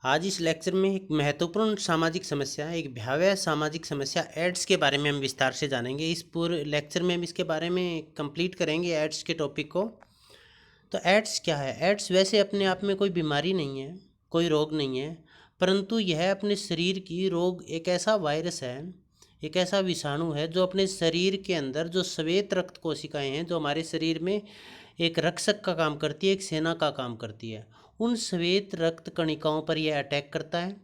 आज इस लेक्चर में एक महत्वपूर्ण सामाजिक समस्या, एक भयावह सामाजिक समस्या एड्स के बारे में हम विस्तार से जानेंगे। इस पूरे लेक्चर में हम इसके बारे में कंप्लीट करेंगे एड्स के टॉपिक को। तो एड्स क्या है? एड्स वैसे अपने आप में कोई बीमारी नहीं है, कोई रोग नहीं है, परंतु यह अपने शरीर की रोग एक ऐसा वायरस है, एक ऐसा विषाणु है जो अपने शरीर के अंदर जो श्वेत रक्त कोशिकाएं हैं, जो हमारे शरीर में एक रक्षक का काम करती है, एक सेना का काम करती है, उन श्वेत रक्त कणिकाओं पर यह अटैक करता है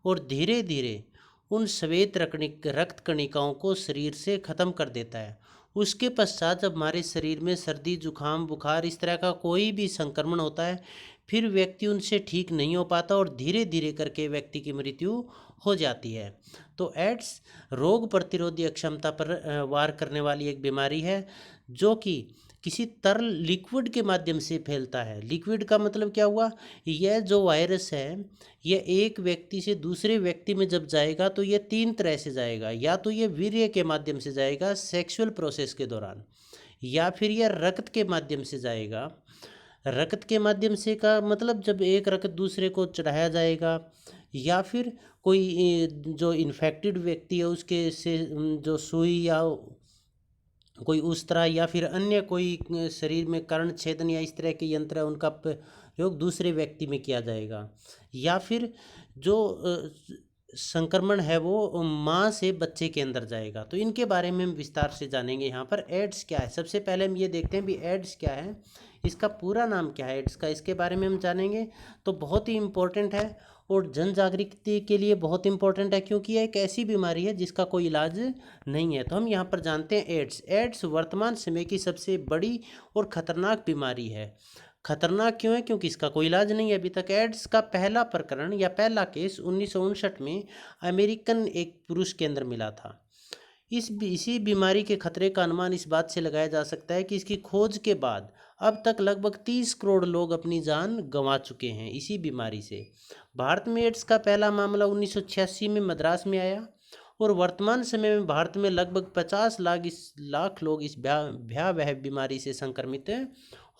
और धीरे धीरे उन श्वेत रक्त कणिकाओं को शरीर से ख़त्म कर देता है। उसके पश्चात जब हमारे शरीर में सर्दी जुखाम बुखार इस तरह का कोई भी संक्रमण होता है, फिर व्यक्ति उनसे ठीक नहीं हो पाता और धीरे धीरे करके व्यक्ति की मृत्यु हो जाती है। तो एड्स रोग प्रतिरोधी अक्षमता पर वार करने वाली एक बीमारी है जो कि किसी तरल लिक्विड के माध्यम से फैलता है। लिक्विड का मतलब क्या हुआ? यह जो वायरस है, यह एक व्यक्ति से दूसरे व्यक्ति में जब जाएगा तो यह तीन तरह से जाएगा। या तो यह वीर्य के माध्यम से जाएगा सेक्सुअल प्रोसेस के दौरान, या फिर यह रक्त के माध्यम से जाएगा। रक्त के माध्यम से का मतलब जब एक रक्त दूसरे को चढ़ाया जाएगा, या फिर कोई जो इन्फेक्टेड व्यक्ति है उसके से जो सुई या कोई उस तरह, या फिर अन्य कोई शरीर में कर्ण छेदन या इस तरह के यंत्र है उनका प्रयोग दूसरे व्यक्ति में किया जाएगा। या फिर जो संक्रमण है वो माँ से बच्चे के अंदर जाएगा। तो इनके बारे में हम विस्तार से जानेंगे। यहाँ पर एड्स क्या है, सबसे पहले हम ये देखते हैं भी एड्स क्या है, इसका पूरा नाम क्या है एड्स का, इसके बारे में हम जानेंगे। तो बहुत ही इम्पोर्टेंट है और जन जागृति के लिए बहुत इंपॉर्टेंट है, क्योंकि यह एक ऐसी बीमारी है जिसका कोई इलाज नहीं है। तो हम यहाँ पर जानते हैं एड्स। एड्स वर्तमान समय की सबसे बड़ी और ख़तरनाक बीमारी है। खतरनाक क्यों है? क्योंकि इसका कोई इलाज नहीं है अभी तक। एड्स का पहला प्रकरण या पहला केस 1959 में अमेरिकन एक पुरुष के अंदर मिला था। इसी बीमारी के खतरे का अनुमान इस बात से लगाया जा सकता है कि इसकी खोज के बाद अब तक लगभग 30 करोड़ लोग अपनी जान गंवा चुके हैं इसी बीमारी से। भारत में एड्स का पहला मामला 1986 में मद्रास में आया और वर्तमान समय में भारत में लगभग 50 लाख लोग इस भयावह बीमारी से संक्रमित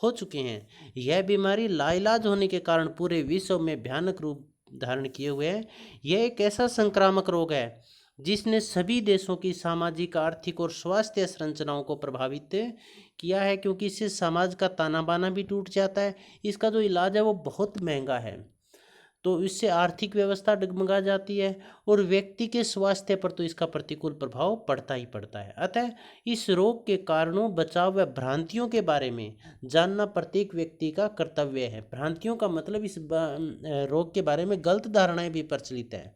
हो चुके हैं। यह बीमारी लाइलाज होने के कारण पूरे विश्व में भयानक रूप धारण किए हुए है। यह एक ऐसा संक्रामक रोग है जिसने सभी देशों की सामाजिक आर्थिक और स्वास्थ्य संरचनाओं को प्रभावित किया है, क्योंकि इससे समाज का ताना बाना भी टूट जाता है। इसका जो इलाज है वो बहुत महंगा है, तो इससे आर्थिक व्यवस्था डगमगा जाती है और व्यक्ति के स्वास्थ्य पर तो इसका प्रतिकूल प्रभाव पड़ता ही पड़ता है। अतः इस रोग के कारणों, बचाव व भ्रांतियों के बारे में जानना प्रत्येक व्यक्ति का कर्तव्य है। भ्रांतियों का मतलब इस रोग के बारे में गलत धारणाएं भी प्रचलित है।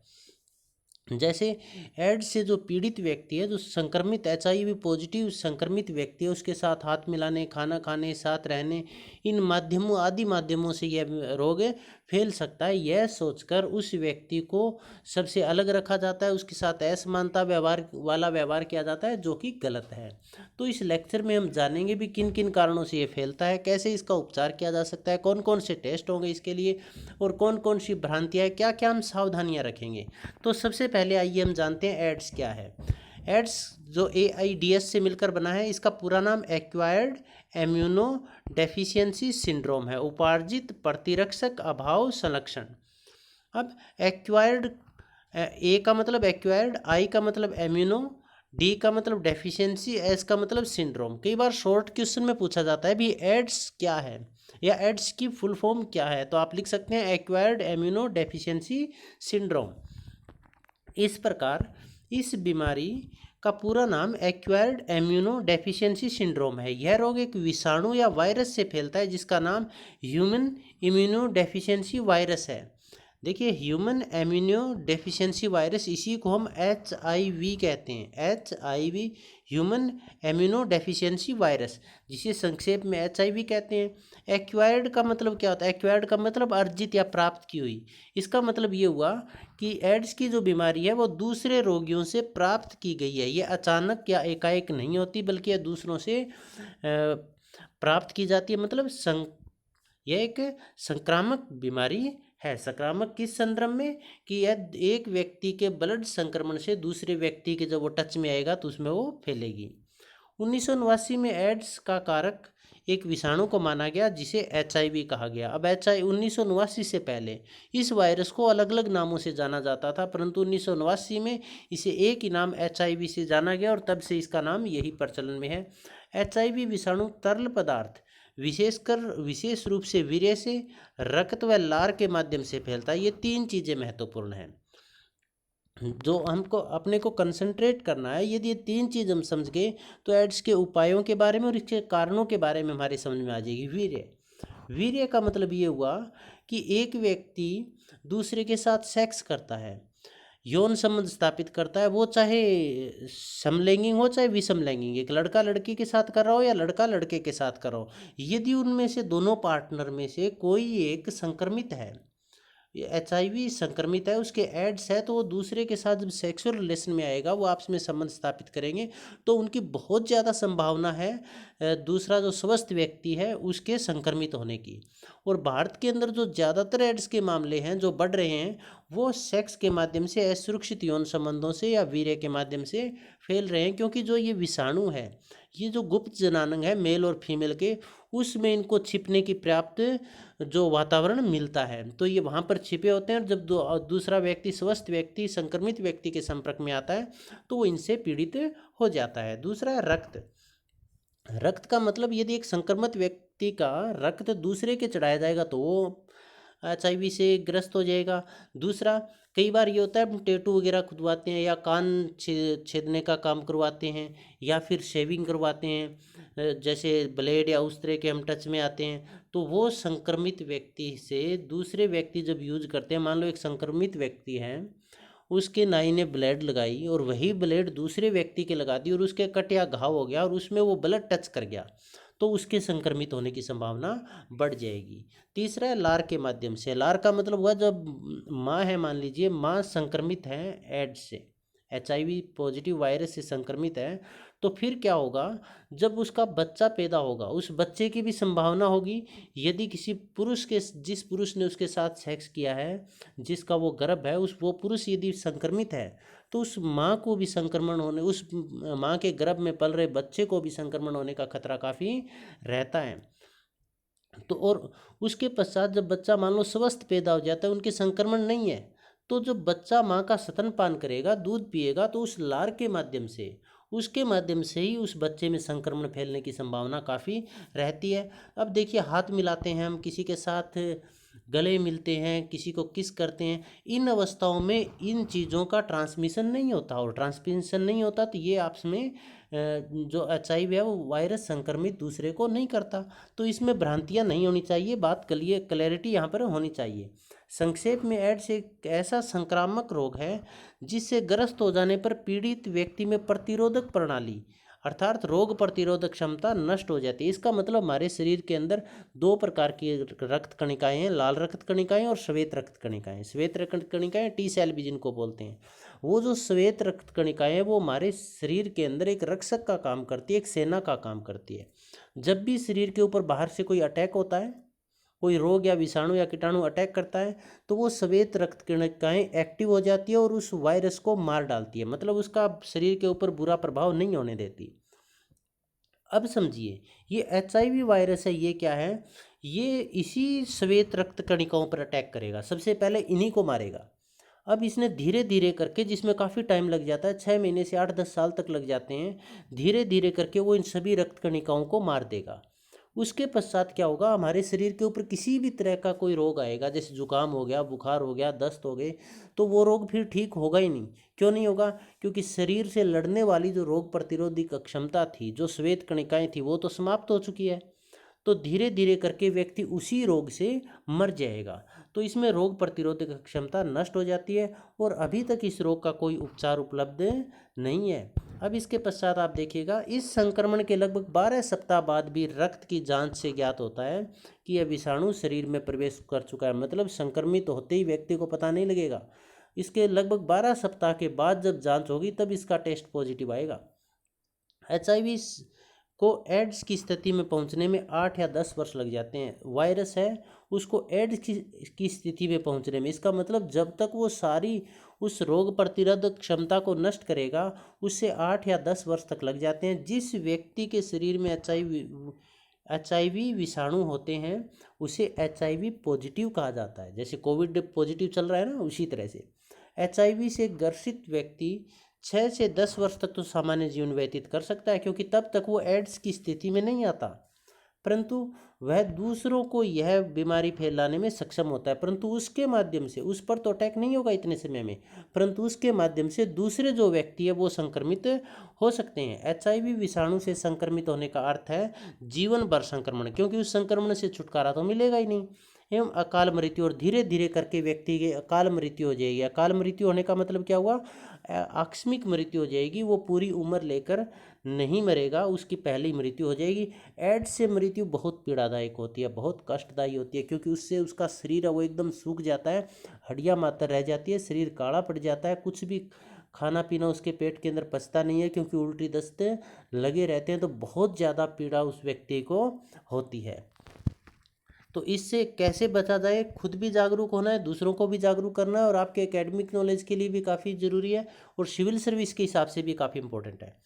जैसे एड्स से जो पीड़ित व्यक्ति है, जो संक्रमित HIV पॉजिटिव संक्रमित व्यक्ति है, उसके साथ हाथ मिलाने, खाना खाने, साथ रहने, इन माध्यमों से यह रोग फैल सकता है। यह सोचकर उस व्यक्ति को सबसे अलग रखा जाता है, उसके साथ असमानता व्यवहार किया जाता है, जो कि गलत है। तो इस लेक्चर में हम जानेंगे भी किन किन कारणों से ये फैलता है, कैसे इसका उपचार किया जा सकता है, कौन कौन से टेस्ट होंगे इसके लिए, और कौन कौन सी भ्रांतियाँ हैं, क्या क्या हम सावधानियाँ रखेंगे। तो सबसे पहले आइए हम जानते हैं एड्स क्या है। एड्स जो AIDS से मिलकर बना है, इसका पूरा नाम एक्वायर्ड इम्यूनो डेफिशिएंसी सिंड्रोम है, उपार्जित प्रतिरक्षक अभाव संलक्षण। अब एक्वायर्ड, ए का मतलब एक्वायर्ड, आई का मतलब इम्यूनो, डी का मतलब डेफिशिएंसी, एस का मतलब सिंड्रोम। कई बार शॉर्ट क्वेश्चन में पूछा जाता है भी एड्स क्या है या एड्स की फुल फॉर्म क्या है, तो आप लिख सकते हैं एक्वायर्ड इम्यूनो डेफिशिएंसी सिंड्रोम। इस प्रकार इस बीमारी का पूरा नाम एक्वायर्ड इम्यूनो डेफिशिएंसी सिंड्रोम है। यह रोग एक विषाणु या वायरस से फैलता है जिसका नाम ह्यूमन इम्यूनो डेफिशिएंसी वायरस है। देखिए, ह्यूमन इम्यूनो डेफिशिएंसी वायरस, इसी को हम HIV कहते हैं। HIV human immuno deficiency virus, जिसे संक्षेप में HIV कहते हैं। एक्वायर्ड का मतलब क्या होता है? एक्वायर्ड का मतलब अर्जित या प्राप्त की हुई। इसका मतलब ये हुआ कि एड्स की जो बीमारी है वो दूसरे रोगियों से प्राप्त की गई है। ये अचानक या एकाएक नहीं होती, बल्कि यह दूसरों से प्राप्त की जाती है। मतलब यह एक संक्रामक बीमारी है। संक्रामक किस संदर्भ में? कि यह एक व्यक्ति के ब्लड संक्रमण से दूसरे व्यक्ति के जब वो टच में आएगा तो उसमें वो फैलेगी। 1989 में एड्स का कारक एक विषाणु को माना गया जिसे HIV कहा गया। अब HIV 1989 से पहले इस वायरस को अलग अलग नामों से जाना जाता था, परंतु 1989 में इसे एक ही नाम HIV से जाना गया और तब से इसका नाम यही प्रचलन में है। HIV विषाणु तरल पदार्थ विशेष रूप से वीर्य से, रक्त व लार के माध्यम से फैलता है। ये 3 चीज़ें महत्वपूर्ण हैं जो हमको अपने को कंसंट्रेट करना है। यदि ये 3 चीज़ हम समझ गए तो एड्स के उपायों के बारे में और इसके कारणों के बारे में हमारी समझ में आ जाएगी। वीर्य का मतलब ये हुआ कि एक व्यक्ति दूसरे के साथ सेक्स करता है, यौन संबंध स्थापित करता है, वो चाहे समलैंगिक हो चाहे विषमलैंगिक, एक लड़का लड़की के साथ कर रहा हो या लड़का लड़के के साथ कर रहा हो। यदि उनमें से दोनों पार्टनर में से कोई एक संक्रमित है, HIV संक्रमित है, उसके एड्स है, तो वो दूसरे के साथ जब सेक्सुअल रिलेशन में आएगा, वो आपस में संबंध स्थापित करेंगे, तो उनकी बहुत ज़्यादा संभावना है दूसरा जो स्वस्थ व्यक्ति है उसके संक्रमित होने की। और भारत के अंदर जो ज़्यादातर एड्स के मामले हैं जो बढ़ रहे हैं वो सेक्स के माध्यम से, असुरक्षित यौन संबंधों से या वीर्य के माध्यम से फैल रहे हैं, क्योंकि जो ये विषाणु है, ये जो गुप्त जनानंग है मेल और फीमेल के, उसमें इनको छिपने की पर्याप्त जो वातावरण मिलता है, तो ये वहाँ पर छिपे होते हैं। और जब दूसरा व्यक्ति, स्वस्थ व्यक्ति, संक्रमित व्यक्ति के संपर्क में आता है तो वो इनसे पीड़ित हो जाता है। दूसरा है रक्त का मतलब यदि एक संक्रमित व्यक्ति का रक्त दूसरे के चढ़ाया जाएगा तो वो HIV से ग्रस्त हो जाएगा। दूसरा, कई बार ये होता है हम टैटू वगैरह खुदवाते हैं या कान छेदने का काम करवाते हैं या फिर शेविंग करवाते हैं, जैसे ब्लेड या उस तरह के हम टच में आते हैं, तो वो संक्रमित व्यक्ति से दूसरे व्यक्ति जब यूज करते हैं, मान लो एक संक्रमित व्यक्ति है, उसके नाई ने ब्लेड लगाई और वही ब्लेड दूसरे व्यक्ति के लगा दी और उसके कट या घाव हो गया और उसमें वो ब्लड टच कर गया, तो उसके संक्रमित होने की संभावना बढ़ जाएगी। तीसरा है लार के माध्यम से। लार का मतलब हुआ जब माँ है, मान लीजिए माँ संक्रमित है एड्स से, HIV पॉजिटिव वायरस से संक्रमित है, तो फिर क्या होगा, जब उसका बच्चा पैदा होगा उस बच्चे की भी संभावना होगी, यदि किसी पुरुष के, जिस पुरुष ने उसके साथ सेक्स किया है, जिसका वो गर्भ है, वो पुरुष यदि संक्रमित है तो उस माँ को भी संक्रमण होने, उस माँ के गर्भ में पल रहे बच्चे को भी संक्रमण होने का खतरा काफ़ी रहता है। तो और उसके पश्चात जब बच्चा मान लो स्वस्थ पैदा हो जाता है, उनके संक्रमण नहीं है, तो जब बच्चा माँ का स्तनपान करेगा, दूध पिएगा, तो उस लार के माध्यम से, उसके माध्यम से ही उस बच्चे में संक्रमण फैलने की संभावना काफ़ी रहती है। अब देखिए, हाथ मिलाते हैं हम किसी के साथ, गले मिलते हैं, किसी को किस करते हैं, इन अवस्थाओं में इन चीज़ों का ट्रांसमिशन नहीं होता, और ट्रांसमिशन नहीं होता तो ये आपस में जो HIV है वो वायरस संक्रमित दूसरे को नहीं करता। तो इसमें भ्रांतियां नहीं होनी चाहिए, बात क्लैरिटी यहाँ पर होनी चाहिए। संक्षेप में एड्स एक ऐसा संक्रामक रोग है जिससे ग्रस्त हो जाने पर पीड़ित व्यक्ति में प्रतिरोधक प्रणाली अर्थात रोग प्रतिरोधक क्षमता नष्ट हो जाती है। इसका मतलब हमारे शरीर के अंदर 2 प्रकार की रक्त कणिकाएं हैं, लाल रक्त कणिकाएं और श्वेत रक्त कणिकाएं। श्वेत रक्त कणिकाएं T सेल भी जिनको बोलते हैं। वो जो श्वेत रक्त कणिकाएं हैं वो हमारे शरीर के अंदर एक रक्षक का काम करती है, एक सेना का काम करती है। जब भी शरीर के ऊपर बाहर से कोई अटैक होता है, कोई रोग या विषाणु या कीटाणु अटैक करता है, तो वो श्वेत रक्त कणिकाएं एक्टिव हो जाती है और उस वायरस को मार डालती है, मतलब उसका शरीर के ऊपर बुरा प्रभाव नहीं होने देती। अब समझिए, ये HIV वायरस है, ये क्या है, ये इसी श्वेत रक्त कणिकाओं पर अटैक करेगा, सबसे पहले इन्हीं को मारेगा। अब इसने धीरे धीरे करके, जिसमें काफ़ी टाइम लग जाता है, 6 महीने से 8-10 साल तक लग जाते हैं, धीरे धीरे करके वो इन सभी रक्त कणिकाओं को मार देगा। उसके पश्चात क्या होगा, हमारे शरीर के ऊपर किसी भी तरह का कोई रोग आएगा, जैसे जुकाम हो गया, बुखार हो गया, दस्त हो गए, तो वो रोग फिर ठीक होगा ही नहीं। क्यों नहीं होगा? क्योंकि शरीर से लड़ने वाली जो रोग प्रतिरोधी क्षमता थी, जो श्वेत कणिकाएं थी, वो तो समाप्त हो चुकी है। तो धीरे धीरे करके व्यक्ति उसी रोग से मर जाएगा। तो इसमें रोग प्रतिरोधक क्षमता नष्ट हो जाती है और अभी तक इस रोग का कोई उपचार उपलब्ध नहीं है। अब इसके पश्चात आप देखिएगा, इस संक्रमण के लगभग 12 सप्ताह बाद भी रक्त की जांच से ज्ञात होता है कि यह विषाणु शरीर में प्रवेश कर चुका है, मतलब संक्रमित होते ही व्यक्ति को पता नहीं लगेगा। इसके लगभग 12 सप्ताह के बाद जब जांच होगी तब इसका टेस्ट पॉजिटिव आएगा। HIV को एड्स की स्थिति में पहुंचने में 8 या 10 वर्ष लग जाते हैं। वायरस है, उसको एड्स की स्थिति में पहुंचने में, इसका मतलब जब तक वो सारी उस रोग प्रतिरोधक क्षमता को नष्ट करेगा, उससे 8 या 10 वर्ष तक लग जाते हैं। जिस व्यक्ति के शरीर में HIV विषाणु होते हैं उसे HIV पॉजिटिव कहा जाता है। जैसे कोविड पॉजिटिव चल रहा है ना, उसी तरह से HIV से ग्रसित व्यक्ति 6 से 10 वर्ष तक तो सामान्य जीवन व्यतीत कर सकता है, क्योंकि तब तक वो एड्स की स्थिति में नहीं आता, परंतु वह दूसरों को यह बीमारी फैलाने में सक्षम होता है। परंतु उसके माध्यम से, उस पर तो अटैक नहीं होगा इतने समय में, परंतु उसके माध्यम से दूसरे जो व्यक्ति है वो संक्रमित हो सकते हैं। HIV विषाणु से संक्रमित होने का अर्थ है जीवन भर संक्रमण, क्योंकि उस संक्रमण से छुटकारा तो मिलेगा ही नहीं, एवं अकाल मृत्यु, और धीरे धीरे करके व्यक्ति की अकाल मृत्यु हो जाएगी। अकाल मृत्यु होने का मतलब क्या हुआ? आकस्मिक मृत्यु हो जाएगी, वो पूरी उम्र लेकर नहीं मरेगा, उसकी पहली मृत्यु हो जाएगी। एड्स से मृत्यु बहुत पीड़ादायक होती है, बहुत कष्टदायी होती है, क्योंकि उससे उसका शरीर है वो एकदम सूख जाता है, हड्डियां मात्र रह जाती है, शरीर काला पड़ जाता है, कुछ भी खाना पीना उसके पेट के अंदर पचता नहीं है, क्योंकि उल्टी दस्ते लगे रहते हैं। तो बहुत ज़्यादा पीड़ा उस व्यक्ति को होती है। तो इससे कैसे बचा जाए? खुद भी जागरूक होना है, दूसरों को भी जागरूक करना है, और आपके एकेडमिक नॉलेज के लिए भी काफ़ी ज़रूरी है, और सिविल सर्विस के हिसाब से भी काफ़ी इंपॉर्टेंट है।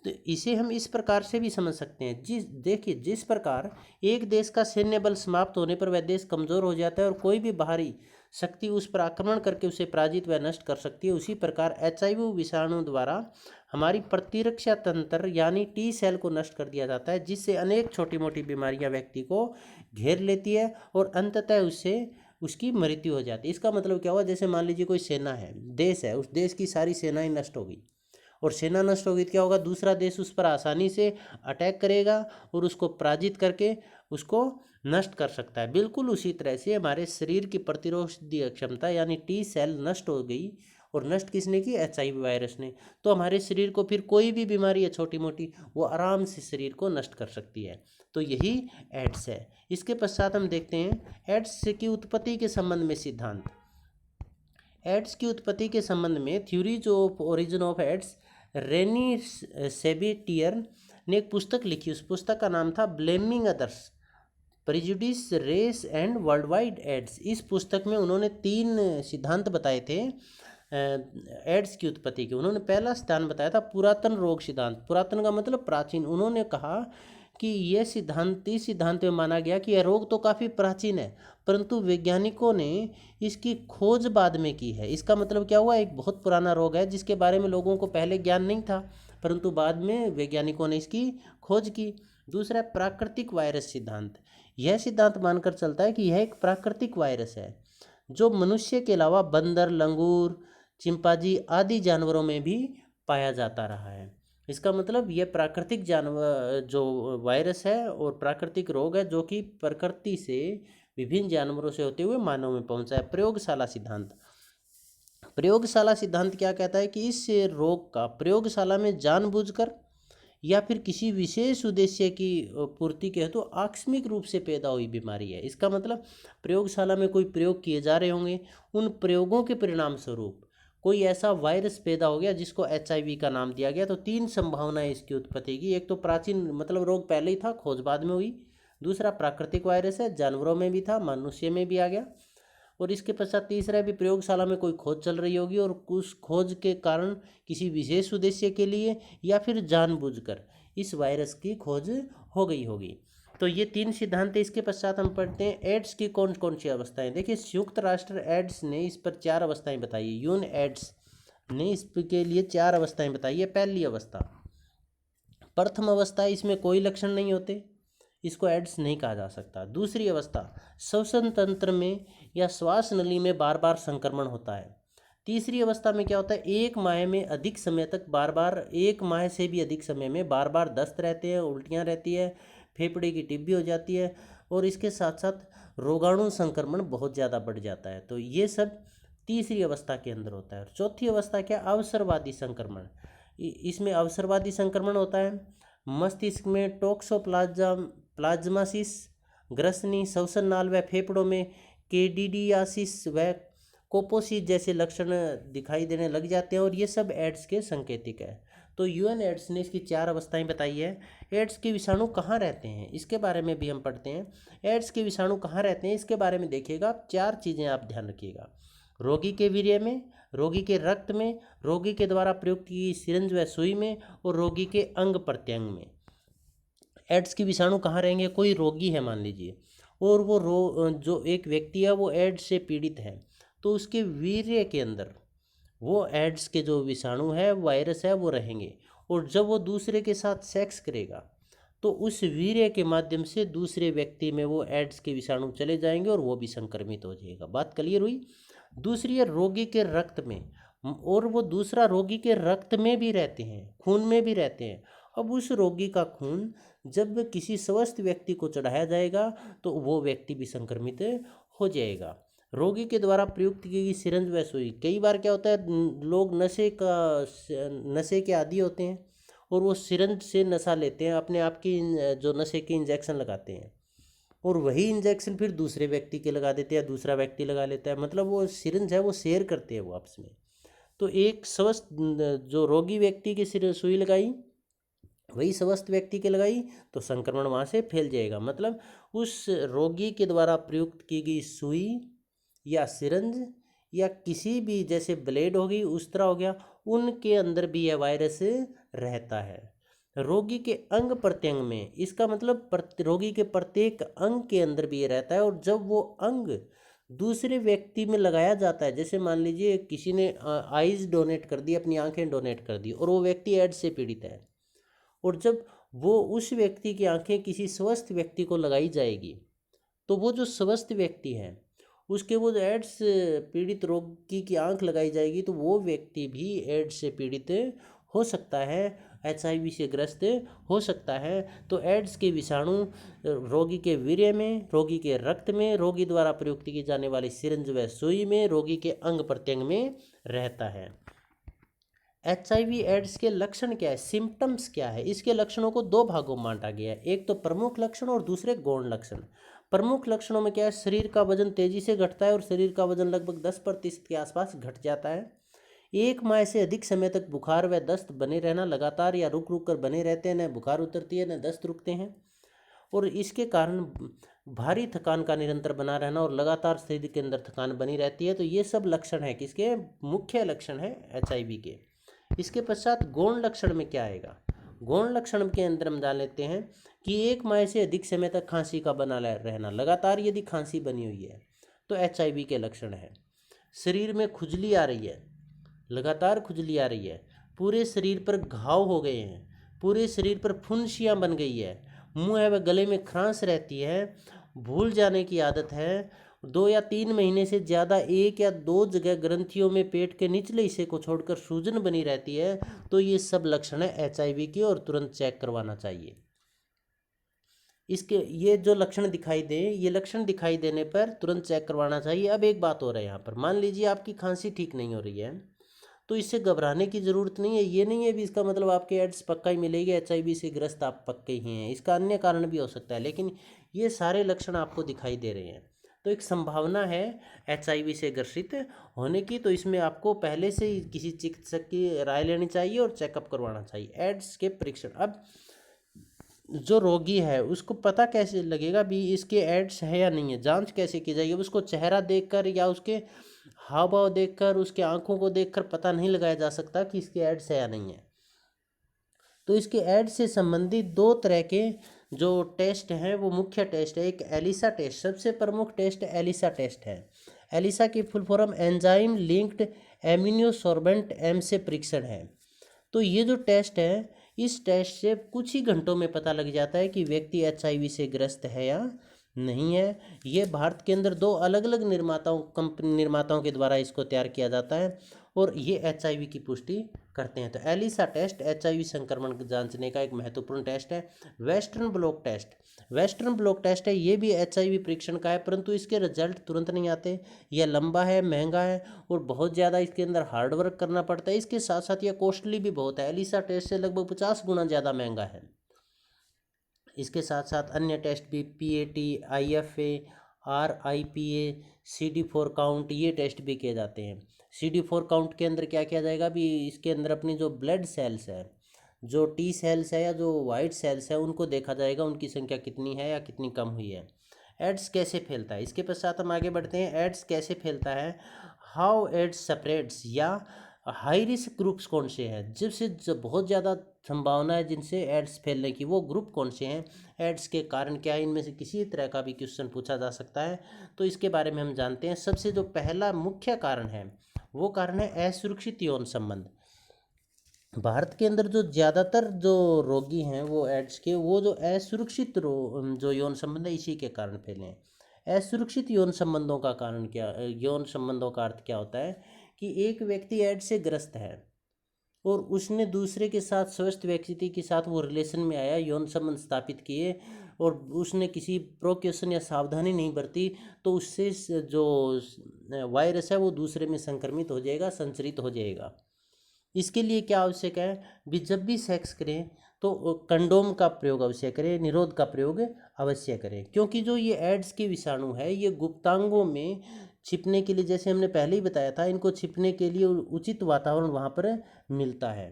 तो इसे हम इस प्रकार से भी समझ सकते हैं, देखिए, जिस प्रकार एक देश का सैन्य बल समाप्त होने पर वह देश कमज़ोर हो जाता है और कोई भी बाहरी शक्ति उस पर आक्रमण करके उसे पराजित व नष्ट कर सकती है, उसी प्रकार HIV विषाणु द्वारा हमारी प्रतिरक्षा तंत्र यानी T सेल को नष्ट कर दिया जाता है, जिससे अनेक छोटी मोटी बीमारियां व्यक्ति को घेर लेती है और अंततः उससे उसकी मृत्यु हो जाती है। इसका मतलब क्या हुआ? जैसे मान लीजिए कोई सेना है, देश है, उस देश की सारी सेनाएं नष्ट हो गई, और सेना नष्ट होगी तो क्या होगा? दूसरा देश उस पर आसानी से अटैक करेगा और उसको पराजित करके उसको नष्ट कर सकता है। बिल्कुल उसी तरह से हमारे शरीर की प्रतिरोधीय क्षमता यानी T सेल नष्ट हो गई, और नष्ट किसने की? HIV वायरस ने। तो हमारे शरीर को फिर कोई भी बीमारी है छोटी मोटी, वो आराम से शरीर को नष्ट कर सकती है। तो यही एड्स है। इसके पश्चात हम देखते हैं एड्स की उत्पत्ति के संबंध में सिद्धांत। एड्स की उत्पत्ति के संबंध में theories of origin of AIDS, Renee Sabatier ने एक पुस्तक लिखी। उस पुस्तक का नाम था blaming others, prejudice, race and world wide AIDS. इस पुस्तक में उन्होंने 3 सिद्धांत बताए थे एड्स की उत्पत्ति के। उन्होंने पहला स्थान बताया था पुरातन रोग सिद्धांत। पुरातन का मतलब प्राचीन। उन्होंने कहा कि यह सिद्धांत, इस सिद्धांत में माना गया कि यह रोग तो काफ़ी प्राचीन है, परंतु वैज्ञानिकों ने इसकी खोज बाद में की है। इसका मतलब क्या हुआ? एक बहुत पुराना रोग है जिसके बारे में लोगों को पहले ज्ञान नहीं था, परंतु बाद में वैज्ञानिकों ने इसकी खोज की। दूसरा प्राकृतिक वायरस सिद्धांत। यह सिद्धांत मानकर चलता है कि यह एक प्राकृतिक वायरस है जो मनुष्य के अलावा बंदर, लंगूर, चिंपांजी आदि जानवरों में भी पाया जाता रहा है। इसका मतलब यह प्राकृतिक जानवर जो वायरस है और प्राकृतिक रोग है जो कि प्रकृति से विभिन्न जानवरों से होते हुए मानव में पहुंचा है। प्रयोगशाला सिद्धांत। प्रयोगशाला सिद्धांत क्या कहता है कि इस रोग का प्रयोगशाला में जानबूझकर या फिर किसी विशेष उद्देश्य की पूर्ति के हेतु आकस्मिक रूप से पैदा हुई बीमारी है। इसका मतलब प्रयोगशाला में कोई प्रयोग किए जा रहे होंगे, उन प्रयोगों के परिणाम स्वरूप कोई ऐसा वायरस पैदा हो गया जिसको HIV का नाम दिया गया। तो 3 संभावनाएं इसकी उत्पत्ति की। एक तो प्राचीन मतलब रोग पहले ही था, खोज बाद में हुई। दूसरा प्राकृतिक वायरस है, जानवरों में भी था, मनुष्य में भी आ गया। और इसके पश्चात तीसरा भी प्रयोगशाला में कोई खोज चल रही होगी और उस खोज के कारण किसी विशेष उद्देश्य के लिए या फिर जानबूझकर इस वायरस की खोज हो गई होगी। तो ये 3 सिद्धांत है। इसके पश्चात हम पढ़ते हैं एड्स की कौन कौन सी अवस्थाएं। देखिए, संयुक्त राष्ट्र एड्स ने इस पर 4 अवस्थाएं बताई है। यून एड्स ने इसके लिए 4 अवस्थाएं बताई है। पहली अवस्था, प्रथम अवस्था, इसमें कोई लक्षण नहीं होते, इसको एड्स नहीं कहा जा सकता। दूसरी अवस्था, श्वसन तंत्र में या श्वास नली में बार बार संक्रमण होता है। तीसरी अवस्था में क्या होता है? 1 माह में अधिक समय तक बार बार, 1 माह से भी अधिक समय में बार बार दस्त रहते हैं, उल्टियाँ रहती है, फेफड़े की टिब्बी हो जाती है, और इसके साथ साथ रोगाणु संक्रमण बहुत ज़्यादा बढ़ जाता है। तो ये सब तीसरी अवस्था के अंदर होता है। चौथी अवस्था क्या? अवसरवादी संक्रमण। इसमें अवसरवादी संक्रमण होता है मस्तिष्क में टॉक्सोप्लाज्मासिस, ग्रसनी, श्वसन नाल व फेफड़ों में कैंडिडियासिस व कोपोसिस जैसे लक्षण दिखाई देने लग जाते हैं, और ये सब एड्स के संकेतिक है। तो यूएन एड्स ने इसकी 4 अवस्थाएं बताई है। एड्स के विषाणु कहाँ रहते हैं इसके बारे में भी हम पढ़ते हैं। एड्स के विषाणु कहाँ रहते हैं इसके बारे में देखिएगा, 4 चीज़ें आप ध्यान रखिएगा। रोगी के वीर्य में, रोगी के रक्त में, रोगी के द्वारा प्रयुक्त की सिरिंज व सुई में, और रोगी के अंग प्रत्यंग में। एड्स के विषाणु कहाँ रहेंगे? कोई रोगी है मान लीजिए, और वो जो एक व्यक्ति है वो एड्स से पीड़ित है, तो उसके वीर्य के अंदर वो एड्स के जो विषाणु है, वायरस है, वो रहेंगे। और जब वो दूसरे के साथ सेक्स करेगा तो उस वीर्य के माध्यम से दूसरे व्यक्ति में वो एड्स के विषाणु चले जाएंगे और वो भी संक्रमित हो जाएगा। बात क्लियर हुई? दूसरी है रोगी के रक्त में, और वो दूसरा रोगी के रक्त में भी रहते हैं, खून में भी रहते हैं। अब उस रोगी का खून जब किसी स्वस्थ व्यक्ति को चढ़ाया जाएगा तो वो व्यक्ति भी संक्रमित हो जाएगा। रोगी के द्वारा प्रयुक्त की गई सिरंज व सुई, कई बार क्या होता है, लोग नशे के आदी होते हैं और वो सिरंज से नशा लेते हैं, अपने आप की जो नशे के इंजेक्शन लगाते हैं, और वही इंजेक्शन फिर दूसरे व्यक्ति के लगा देते हैं या दूसरा व्यक्ति लगा लेता है। मतलब वो सिरंज है वो शेयर करते हैं वो आपस में। तो एक स्वस्थ जो रोगी व्यक्ति की सिर सुई लगाई, वही स्वस्थ व्यक्ति के लगाई, तो संक्रमण वहाँ से फैल जाएगा। मतलब उस रोगी के द्वारा प्रयुक्त की गई सुई या सिरंज या किसी भी, जैसे ब्लेड हो गई उस तरह हो गया, उनके अंदर भी यह वायरस रहता है। रोगी के अंग प्रत्यंग में, इसका मतलब रोगी के प्रत्येक अंग के अंदर भी ये रहता है। और जब वो अंग दूसरे व्यक्ति में लगाया जाता है, जैसे मान लीजिए किसी ने आईज डोनेट कर दी, अपनी आंखें डोनेट कर दी, और वो व्यक्ति एड्स से पीड़ित है, और जब वो उस व्यक्ति की आंखें किसी स्वस्थ व्यक्ति को लगाई जाएगी, तो वो जो स्वस्थ व्यक्ति है उसके वो एड्स पीड़ित रोगी की आंख लगाई जाएगी, तो वो व्यक्ति भी एड्स से पीड़ित हो सकता है, HIV से ग्रस्त हो सकता है। तो एड्स के विषाणु रोगी के वीर्य में, रोगी के रक्त में, रोगी द्वारा प्रयुक्त की जाने वाली सिरिंज व सुई में, रोगी के अंग प्रत्यंग में रहता है। HIV एड्स के लक्षण क्या है, सिम्टम्स क्या है? इसके लक्षणों को दो भागों में बांटा गया है, एक तो प्रमुख लक्षण और दूसरे गौण लक्षण। प्रमुख लक्षणों में क्या है, शरीर का वजन तेजी से घटता है और शरीर का वजन लगभग 10% के आसपास घट जाता है। 1 माह से अधिक समय तक बुखार व दस्त बने रहना, लगातार या रुक रुक कर बने रहते हैं, न बुखार उतरती है न दस्त रुकते हैं। और इसके कारण भारी थकान का निरंतर बना रहना और लगातार शरीर के अंदर थकान बनी रहती है। तो ये सब लक्षण है किसके? मुख्य लक्षण है HIV के। इसके पश्चात गौण लक्षण में क्या आएगा? गौण लक्षण के अंदर हम जान लेते हैं कि 1 माह से अधिक समय तक खांसी का बना रहना, लगातार यदि खांसी बनी हुई है तो HIV के लक्षण है। शरीर में खुजली आ रही है, लगातार खुजली आ रही है, पूरे शरीर पर घाव हो गए हैं, पूरे शरीर पर फुंसियाँ बन गई है, मुंह व गले में खरांश रहती है, भूल जाने की आदत है, 2 या 3 महीने से ज़्यादा 1 या 2 जगह ग्रंथियों में पेट के निचले हिस्से को छोड़कर सूजन बनी रहती है, तो ये सब लक्षण है HIV के और तुरंत चेक करवाना चाहिए। इसके ये जो लक्षण दिखाई दे, ये लक्षण दिखाई देने पर तुरंत चेक करवाना चाहिए। अब एक बात हो रहा है यहाँ पर, मान लीजिए आपकी खांसी ठीक नहीं हो रही है, तो इससे घबराने की ज़रूरत नहीं है। ये नहीं है भी इसका मतलब आपके एड्स पक्का ही मिलेगी, HIV से ग्रस्त आप पक्के ही हैं, इसका अन्य कारण भी हो सकता है, लेकिन ये सारे लक्षण आपको दिखाई दे रहे हैं तो एक संभावना है HIV से ग्रसित होने की। तो इसमें आपको पहले से ही किसी चिकित्सक की राय लेनी चाहिए और चेकअप करवाना चाहिए। एड्स के परीक्षण, अब जो रोगी है उसको पता कैसे लगेगा भी इसके एड्स है या नहीं है? जांच कैसे की जाएगी? उसको चेहरा देखकर या उसके हाव भाव देखकर, उसके आंखों को देखकर पता नहीं लगाया जा सकता कि इसके एड्स है या नहीं है। तो इसके एड्स से संबंधित 2 तरह के जो टेस्ट हैं वो मुख्य टेस्ट है। एक एलिसा टेस्ट, सबसे प्रमुख टेस्ट एलिसा टेस्ट है। एलिसा की full form enzyme linked immunosorbent एम से परीक्षण है। तो ये जो टेस्ट है, इस टेस्ट से कुछ ही घंटों में पता लग जाता है कि व्यक्ति HIV से ग्रस्त है या नहीं है। ये भारत के अंदर 2 अलग अलग निर्माताओं के द्वारा इसको तैयार किया जाता है और ये HIV की पुष्टि करते हैं। तो एलिसा टेस्ट HIV संक्रमण जांचने का एक महत्वपूर्ण टेस्ट है। Western blot test, western blot test है, ये भी HIV परीक्षण का है, परंतु इसके रिजल्ट तुरंत नहीं आते। यह लंबा है, महंगा है और बहुत ज़्यादा इसके अंदर हार्ड वर्क करना पड़ता है। इसके साथ साथ यह कॉस्टली भी बहुत है, एलिसा टेस्ट से लगभग 50 गुना ज़्यादा महंगा है। इसके साथ साथ अन्य टेस्ट भी PAT, IFA, RIPA, CD4 count, ये टेस्ट भी किए जाते हैं। CD4 काउंट के अंदर क्या किया जाएगा भी, इसके अंदर अपनी जो ब्लड सेल्स है, जो T सेल्स है या जो वाइट सेल्स है, उनको देखा जाएगा, उनकी संख्या कितनी है या कितनी कम हुई है। एड्स कैसे फैलता है, इसके पश्चात हम आगे बढ़ते हैं। एड्स कैसे फैलता है, हाउ एड्स स्प्रेड्स, या हाई रिस्क ग्रुप्स कौन से हैं, जिससे बहुत ज़्यादा संभावना है जिनसे एड्स फैलने की, वो ग्रुप कौन से हैं, एड्स के कारण क्या है, इनमें से किसी तरह का भी क्वेश्चन पूछा जा सकता है। तो इसके बारे में हम जानते हैं। सबसे जो पहला मुख्य कारण है वो कारण है असुरक्षित यौन संबंध। भारत के अंदर जो ज़्यादातर जो रोगी हैं वो एड्स के, वो जो असुरक्षित जो यौन संबंध है इसी के कारण फैले हैं। असुरक्षित यौन संबंधों का कारण क्या, यौन संबंधों का अर्थ क्या होता है कि एक व्यक्ति एड्स से ग्रस्त है और उसने दूसरे के साथ, स्वस्थ व्यक्ति के साथ वो रिलेशन में आया, यौन संबंध स्थापित किए और उसने किसी प्रोक्यूशन या सावधानी नहीं बरती, तो उससे जो वायरस है वो दूसरे में संक्रमित हो जाएगा, संचरित हो जाएगा। इसके लिए क्या आवश्यक है भी, जब भी सेक्स करें तो कंडोम का प्रयोग अवश्य करें, निरोध का प्रयोग अवश्य करें, क्योंकि जो ये एड्स के विषाणु है ये गुप्तांगों में छिपने के लिए, जैसे हमने पहले ही बताया था, इनको छिपने के लिए उचित वातावरण वहाँ पर मिलता है।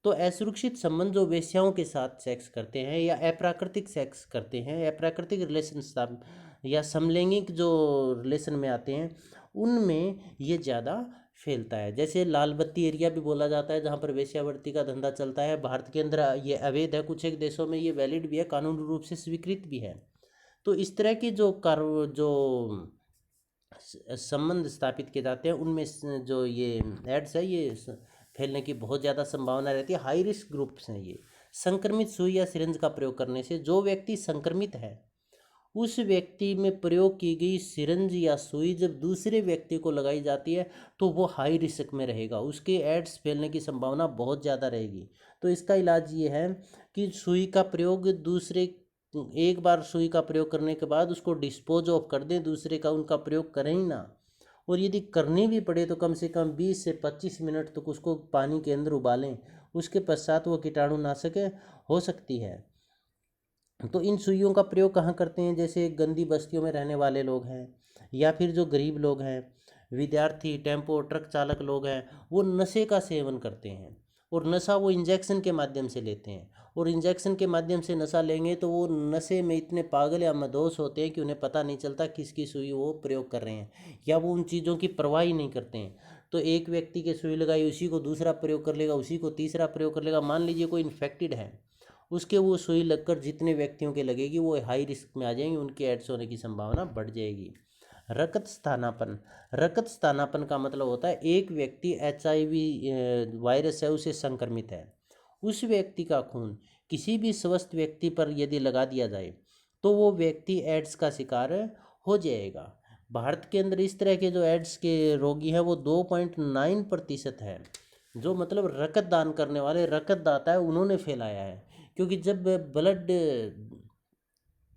तो असुरक्षित संबंध जो वेश्याओं के साथ सेक्स करते हैं या अप्राकृतिक सेक्स करते हैं, अप्राकृतिक रिलेशन या समलैंगिक जो रिलेशन में आते हैं, उनमें ये ज़्यादा फैलता है। जैसे लाल बत्ती एरिया भी बोला जाता है, जहाँ पर वेश्यावृत्ति का धंधा चलता है। भारत के अंदर ये अवैध है, कुछ एक देशों में ये वैलिड भी है, कानूनी रूप से स्वीकृत भी है। तो इस तरह की जो संबंध स्थापित किए जाते हैं, उनमें जो ये एड्स है ये फैलने की बहुत ज़्यादा संभावना रहती है। हाई रिस्क ग्रुप्स हैं ये। संक्रमित सुई या सिरिंज का प्रयोग करने से, जो व्यक्ति संक्रमित है उस व्यक्ति में प्रयोग की गई सिरिंज या सुई जब दूसरे व्यक्ति को लगाई जाती है तो वो हाई रिस्क में रहेगा, उसके एड्स फैलने की संभावना बहुत ज़्यादा रहेगी। तो इसका इलाज ये है कि सुई का प्रयोग एक बार सुई का प्रयोग करने के बाद उसको डिस्पोज ऑफ कर दें, दूसरे का उनका प्रयोग करें ही ना। और यदि करनी भी पड़े तो कम से कम 20 से 25 मिनट तक उसको पानी के अंदर उबालें, उसके पश्चात वो कीटाणुनाशक हो सकती है। तो इन सुइयों का प्रयोग कहाँ करते हैं, जैसे गंदी बस्तियों में रहने वाले लोग हैं, या फिर जो गरीब लोग हैं, विद्यार्थी, टेम्पो ट्रक चालक लोग हैं, वो नशे का सेवन करते हैं और नशा वो इंजेक्शन के माध्यम से लेते हैं, और इंजेक्शन के माध्यम से नशा लेंगे तो वो नशे में इतने पागल या मदहोश होते हैं कि उन्हें पता नहीं चलता किसकी सुई वो प्रयोग कर रहे हैं, या वो उन चीज़ों की परवाह ही नहीं करते हैं। तो एक व्यक्ति के सुई लगाई, उसी को दूसरा प्रयोग कर लेगा, उसी को तीसरा प्रयोग कर लेगा। मान लीजिए कोई इन्फेक्टेड है, उसके वो सुई लगकर जितने व्यक्तियों के लगेगी वो हाई रिस्क में आ जाएंगे, उनके एड्स होने की संभावना बढ़ जाएगी। रक्त स्थानापन्न। रक्त स्थानापन्न का मतलब होता है एक व्यक्ति HIV वायरस है उसे संक्रमित है, उस व्यक्ति का खून किसी भी स्वस्थ व्यक्ति पर यदि लगा दिया जाए तो वो व्यक्ति एड्स का शिकार हो जाएगा। भारत के अंदर इस तरह के जो एड्स के रोगी हैं वो 2.9% है, जो मतलब रक्त दान करने वाले रक्तदाता है उन्होंने फैलाया है। क्योंकि जब ब्लड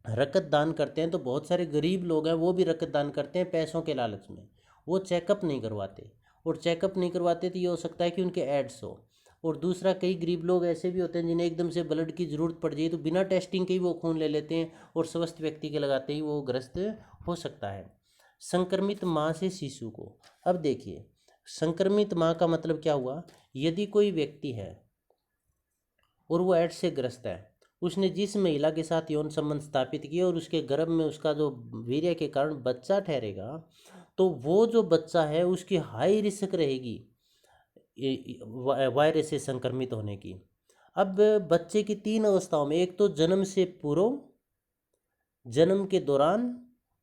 रक्त दान करते हैं तो बहुत सारे गरीब लोग हैं वो भी रक्त दान करते हैं पैसों के लालच में, वो चेकअप नहीं करवाते, और चेकअप नहीं करवाते तो ये हो सकता है कि उनके एड्स हो। और दूसरा, कई गरीब लोग ऐसे भी होते हैं जिन्हें एकदम से ब्लड की ज़रूरत पड़ जाए तो बिना टेस्टिंग के ही वो खून ले लेते हैं और स्वस्थ व्यक्ति के लगाते ही वो ग्रस्त हो सकता है। संक्रमित माँ से शिशु को। अब देखिए, संक्रमित माँ का मतलब क्या हुआ, यदि कोई व्यक्ति है और वो एड्स से ग्रस्त है, उसने जिस महिला के साथ यौन संबंध स्थापित किया और उसके गर्भ में उसका जो वीर्य के कारण बच्चा ठहरेगा, तो वो जो बच्चा है उसकी हाई रिस्क रहेगी वायरस से संक्रमित होने की। अब बच्चे की 3 अवस्थाओं में, एक तो जन्म से पूर्व, जन्म के दौरान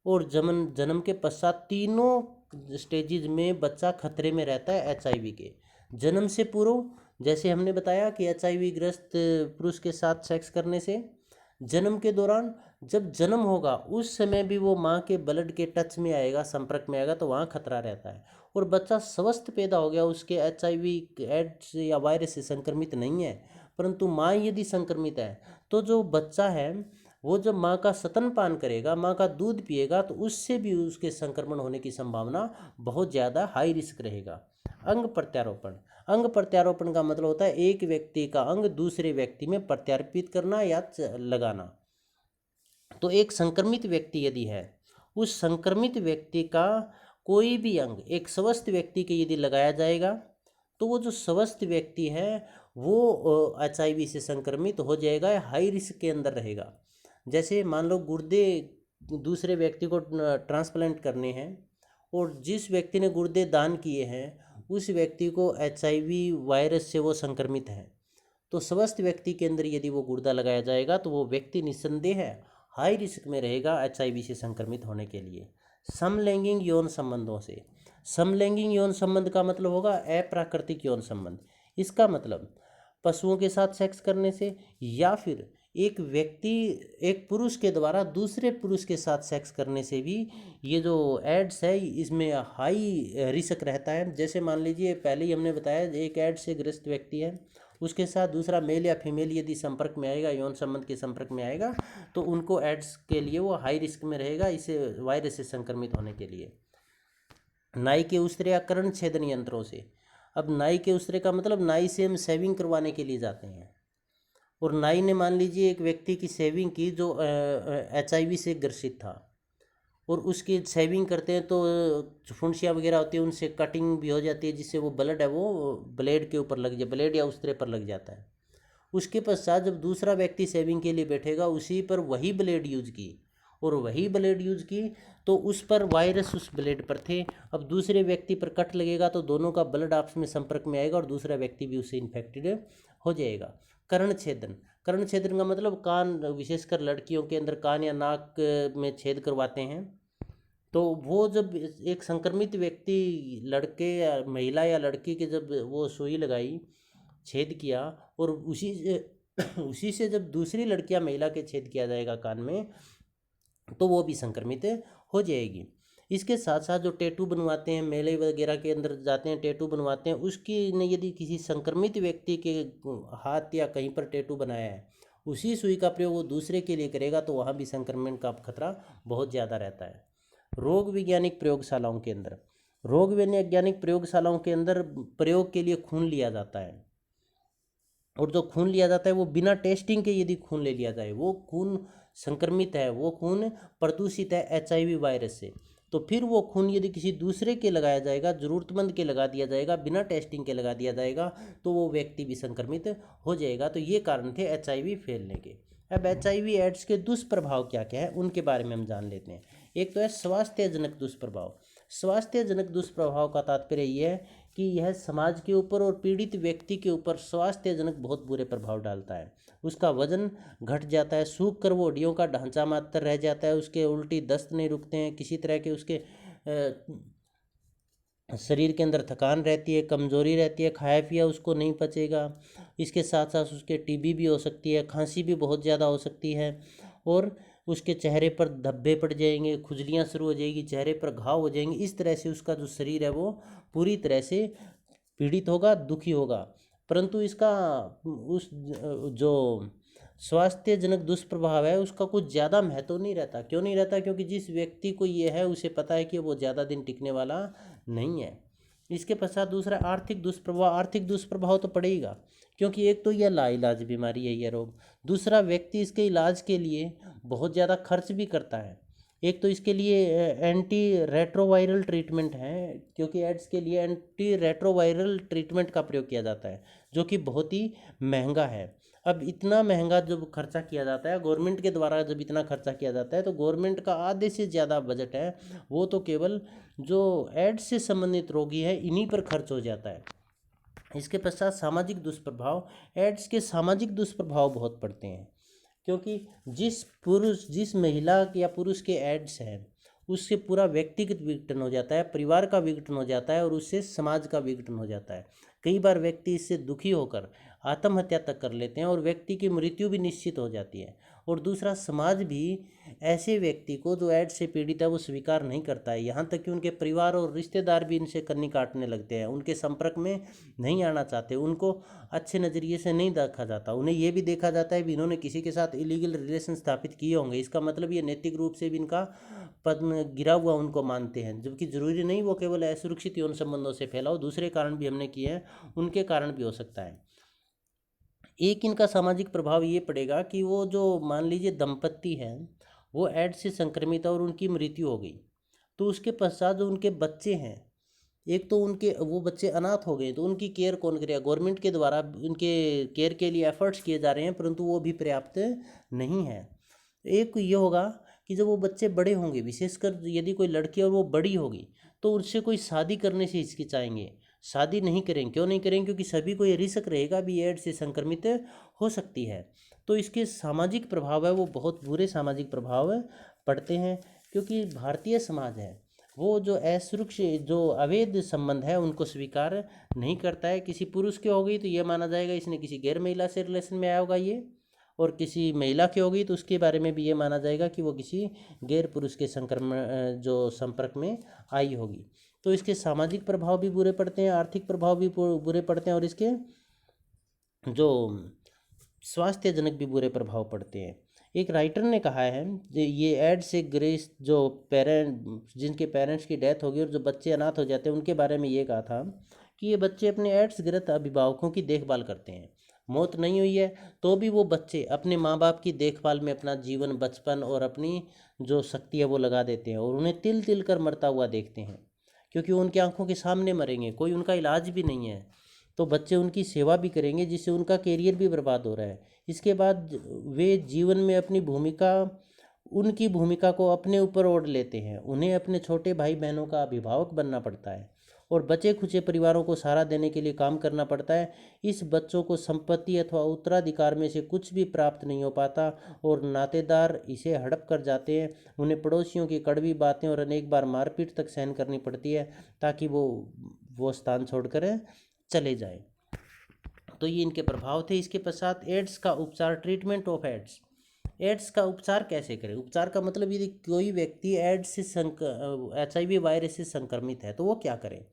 और जन्म के पश्चात, तीनों स्टेजेज में बच्चा खतरे में रहता है HIV के। जन्म से पूर्व, जैसे हमने बताया कि HIV ग्रस्त पुरुष के साथ सेक्स करने से। जन्म के दौरान, जब जन्म होगा उस समय भी वो माँ के ब्लड के टच में आएगा, संपर्क में आएगा, तो वहाँ खतरा रहता है। और बच्चा स्वस्थ पैदा हो गया, उसके HIV एड्स या वायरस से संक्रमित नहीं है, परंतु माँ यदि संक्रमित है तो जो बच्चा है वो जब माँ का स्तनपान करेगा, माँ का दूध पिएगा, तो उससे भी उसके संक्रमण होने की संभावना बहुत ज़्यादा हाई रिस्क रहेगा। अंग प्रत्यारोपण। अंग प्रत्यारोपण का मतलब होता है एक व्यक्ति का अंग दूसरे व्यक्ति में प्रत्यारोपित करना या लगाना। तो एक संक्रमित व्यक्ति यदि है, उस संक्रमित व्यक्ति का कोई भी अंग एक स्वस्थ व्यक्ति के यदि लगाया जाएगा तो वो जो स्वस्थ व्यक्ति है वो HIV से संक्रमित हो जाएगा, हाई रिस्क के अंदर रहेगा। जैसे मान लो गुर्दे दूसरे व्यक्ति को ट्रांसप्लांट करने हैं और जिस व्यक्ति ने गुर्दे दान किए हैं उस व्यक्ति को HIV वायरस से वो संक्रमित है। तो स्वस्थ व्यक्ति के अंदर यदि वो गुर्दा लगाया जाएगा तो वो व्यक्ति निस्संदेह हाई रिस्क में रहेगा HIV से संक्रमित होने के लिए। समलैंगिक यौन संबंधों से, समलैंगिक यौन संबंध का मतलब होगा अप्राकृतिक यौन संबंध। इसका मतलब पशुओं के साथ सेक्स करने से, या फिर एक व्यक्ति एक पुरुष के द्वारा दूसरे पुरुष के साथ सेक्स करने से भी ये जो एड्स है इसमें हाई रिस्क रहता है। जैसे मान लीजिए पहले ही हमने बताया, एक एड्स से ग्रस्त व्यक्ति है, उसके साथ दूसरा मेल या फीमेल यदि संपर्क में आएगा, यौन संबंध के संपर्क में आएगा, तो उनको एड्स के लिए वो हाई रिस्क में रहेगा इसे वायरस से संक्रमित होने के लिए। नाई के उसरे या कर्ण छेदन यंत्रों से। अब नाई के उसरे का मतलब नाई से हम शेविंग करवाने के लिए जाते हैं, और नाई ने मान लीजिए एक व्यक्ति की शेविंग की जो HIV से ग्रसित था, और उसकी शेविंग करते हैं तो फुंसियाँ वगैरह होती है, उनसे कटिंग भी हो जाती है, जिससे वो ब्लड है वो ब्लेड के ऊपर लग जाए, ब्लेड या उसरे पर लग जाता है। उसके पश्चात जब दूसरा व्यक्ति शेविंग के लिए बैठेगा, उसी पर वही ब्लेड यूज की और वही ब्लेड यूज की, तो उस पर वायरस उस ब्लेड पर थे। अब दूसरे व्यक्ति पर कट लगेगा तो दोनों का ब्लड आपस में संपर्क में आएगा और दूसरा व्यक्ति भी उससे इन्फेक्टेड हो जाएगा। कर्ण छेदन, कर्ण छेदन का मतलब कान, विशेषकर लड़कियों के अंदर कान या नाक में छेद करवाते हैं। तो वो जब एक संक्रमित व्यक्ति, लड़के या महिला या लड़की के जब वो सुई लगाई, छेद किया, और उसी से जब दूसरी लड़कियां महिला के छेद किया जाएगा कान में, तो वो भी संक्रमित हो जाएगी। इसके साथ साथ जो टैटू बनवाते हैं, मेले वगैरह के अंदर जाते हैं, टैटू बनवाते हैं, उसकी ने यदि किसी संक्रमित व्यक्ति के हाथ या कहीं पर टैटू बनाया है, उसी सुई का प्रयोग वो दूसरे के लिए करेगा, तो वहाँ भी संक्रमण का खतरा बहुत ज़्यादा रहता है। रोग वैज्ञानिक प्रयोगशालाओं के अंदर, रोग वैज्ञानिक प्रयोगशालाओं के अंदर प्रयोग के लिए खून लिया जाता है, और जो खून लिया जाता है वो बिना टेस्टिंग के यदि खून ले लिया जाए, वो खून संक्रमित है, वो खून प्रदूषित है HIV वायरस से, तो फिर वो खून यदि किसी दूसरे के लगाया जाएगा, ज़रूरतमंद के लगा दिया जाएगा, बिना टेस्टिंग के लगा दिया जाएगा, तो वो व्यक्ति भी संक्रमित हो जाएगा। तो ये कारण थे HIV फैलने के। अब HIV एड्स के दुष्प्रभाव क्या क्या है उनके बारे में हम जान लेते हैं। एक तो है स्वास्थ्यजनक दुष्प्रभाव। स्वास्थ्यजनक दुष्प्रभाव का तात्पर्य यह है कि यह समाज के ऊपर और पीड़ित व्यक्ति के ऊपर स्वास्थ्यजनक बहुत बुरे प्रभाव डालता है। उसका वजन घट जाता है, सूख कर वो हड्डियों का ढांचा मात्र रह जाता है, उसके उल्टी दस्त नहीं रुकते हैं, किसी तरह के उसके शरीर के अंदर थकान रहती है, कमजोरी रहती है, खाया पिया उसको नहीं पचेगा। इसके साथ साथ उसके TB भी हो सकती है, खांसी भी बहुत ज़्यादा हो सकती है, और उसके चेहरे पर धब्बे पड़ जाएंगे, खुजलियाँ शुरू हो जाएगी, चेहरे पर घाव हो जाएंगे। इस तरह से उसका जो शरीर है वो पूरी तरह से पीड़ित होगा, दुखी होगा। परंतु इसका उस जो स्वास्थ्यजनक दुष्प्रभाव है उसका कुछ ज़्यादा महत्व नहीं रहता। क्यों नहीं रहता? क्योंकि जिस व्यक्ति को ये है उसे पता है कि वो ज़्यादा दिन टिकने वाला नहीं है। इसके पश्चात दूसरा आर्थिक दुष्प्रभाव। आर्थिक दुष्प्रभाव तो पड़ेगा, क्योंकि एक तो यह लाइलाज बीमारी है, यह रोग। दूसरा, व्यक्ति इसके इलाज के लिए बहुत ज़्यादा खर्च भी करता है। एक तो इसके लिए एंटी रेट्रोवायरल ट्रीटमेंट है, क्योंकि एड्स के लिए एंटी रेट्रोवायरल ट्रीटमेंट का प्रयोग किया जाता है, जो कि बहुत ही महंगा है। अब इतना महंगा जब खर्चा किया जाता है गवर्नमेंट के द्वारा, जब इतना खर्चा किया जाता है, तो गवर्नमेंट का आधे से ज़्यादा बजट है वो तो केवल जो एड्स से संबंधित रोगी है इन्हीं पर खर्च हो जाता है। इसके पश्चात सामाजिक दुष्प्रभाव। एड्स के सामाजिक दुष्प्रभाव बहुत पड़ते हैं, क्योंकि जिस महिला या पुरुष के एड्स हैं उससे पूरा व्यक्तिगत विघटन हो जाता है, परिवार का विघटन हो जाता है, और उससे समाज का विघटन हो जाता है। कई बार व्यक्ति इससे दुखी होकर आत्महत्या तक कर लेते हैं और व्यक्ति की मृत्यु भी निश्चित हो जाती है। और दूसरा, समाज भी ऐसे व्यक्ति को जो एड्स से पीड़ित है वो स्वीकार नहीं करता है, यहाँ तक कि उनके परिवार और रिश्तेदार भी इनसे कन्नी काटने लगते हैं, उनके संपर्क में नहीं आना चाहते, उनको अच्छे नज़रिए से नहीं देखा जाता। उन्हें ये भी देखा जाता है कि इन्होंने किसी के साथ इलीगल रिलेशन स्थापित किए होंगे, इसका मतलब ये नैतिक रूप से भी इनका पद गिरा हुआ उनको मानते हैं, जबकि ज़रूरी नहीं वो केवल असुरक्षित यौन संबंधों से फैला हो, दूसरे कारण भी हमने किए हैं, उनके कारण भी हो सकता है। एक इनका सामाजिक प्रभाव ये पड़ेगा कि वो जो मान लीजिए दंपत्ति है वो एड्स से संक्रमित है और उनकी मृत्यु हो गई, तो उसके पश्चात जो उनके बच्चे हैं, एक तो उनके वो बच्चे अनाथ हो गए, तो उनकी केयर कौन करेगा? गवर्नमेंट के द्वारा उनके केयर के लिए एफर्ट्स किए जा रहे हैं, परंतु वो भी पर्याप्त नहीं है। एक ये होगा कि जब वो बच्चे बड़े होंगे, विशेषकर यदि कोई लड़की और वो बड़ी होगी, तो उससे कोई शादी करने से हिचकिचाएंगे, शादी नहीं करेंगे। क्यों नहीं करेंगे? क्योंकि सभी को ये रिस्क रहेगा भी एड्स से संक्रमित हो सकती है। तो इसके सामाजिक प्रभाव है वो बहुत बुरे सामाजिक प्रभाव पड़ते हैं, क्योंकि भारतीय समाज है वो जो असुरक्षित जो अवैध संबंध है उनको स्वीकार नहीं करता है। किसी पुरुष की हो गई तो ये माना जाएगा इसने किसी गैर महिला से रिलेशन में आया होगा ये, और किसी महिला की हो गई तो उसके बारे में भी ये माना जाएगा कि वो किसी गैर पुरुष के संक्रमण जो संपर्क में आई होगी। तो इसके सामाजिक प्रभाव भी बुरे पड़ते हैं, आर्थिक प्रभाव भी बुरे पड़ते हैं, और इसके जो स्वास्थ्यजनक भी बुरे प्रभाव पड़ते हैं। एक राइटर ने कहा है ये एड से ग्रेस जो जिनके पेरेंट्स की डेथ होगी और जो बच्चे अनाथ हो जाते हैं उनके बारे में ये कहा था कि ये बच्चे अपने एड्स ग्रस्त अभिभावकों की देखभाल करते हैं। मौत नहीं हुई है तो भी वो बच्चे अपने माँ बाप की देखभाल में अपना जीवन, बचपन और अपनी जो शक्ति है वो लगा देते हैं, और उन्हें तिल तिल कर मरता हुआ देखते हैं, क्योंकि उनकी आंखों के सामने मरेंगे, कोई उनका इलाज भी नहीं है। तो बच्चे उनकी सेवा भी करेंगे जिससे उनका कैरियर भी बर्बाद हो रहा है। इसके बाद वे जीवन में उनकी भूमिका को अपने ऊपर ओढ़ लेते हैं। उन्हें अपने छोटे भाई बहनों का अभिभावक बनना पड़ता है और बचे खुचे परिवारों को सहारा देने के लिए काम करना पड़ता है। इस बच्चों को संपत्ति अथवा उत्तराधिकार में से कुछ भी प्राप्त नहीं हो पाता और नातेदार इसे हड़प कर जाते हैं। उन्हें पड़ोसियों की कड़वी बातें और अनेक बार मारपीट तक सहन करनी पड़ती है ताकि वो स्थान छोड़कर चले जाए। तो ये इनके प्रभाव थे। इसके पश्चात एड्स का उपचार, ट्रीटमेंट ऑफ एड्स। एड्स का उपचार कैसे करें? उपचार का मतलब यदि कोई व्यक्ति एड्स से HIV वायरस से संक्रमित है तो वो क्या करें?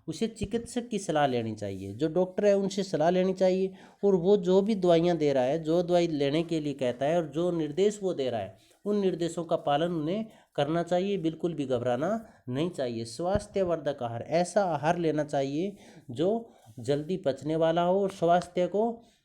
उसे चिकित्सक की सलाह लेनी चाहिए, जो डॉक्टर है उनसे सलाह लेनी चाहिए, और वो जो भी दवाइयाँ दे रहा है, जो दवाई लेने के लिए कहता है और जो निर्देश वो दे रहा है उन निर्देशों का पालन उन्हें करना चाहिए। बिल्कुल भी घबराना नहीं चाहिए। स्वास्थ्यवर्धक आहार, ऐसा आहार लेना चाहिए जो जल्दी पचने वाला हो और स्वास्थ्य को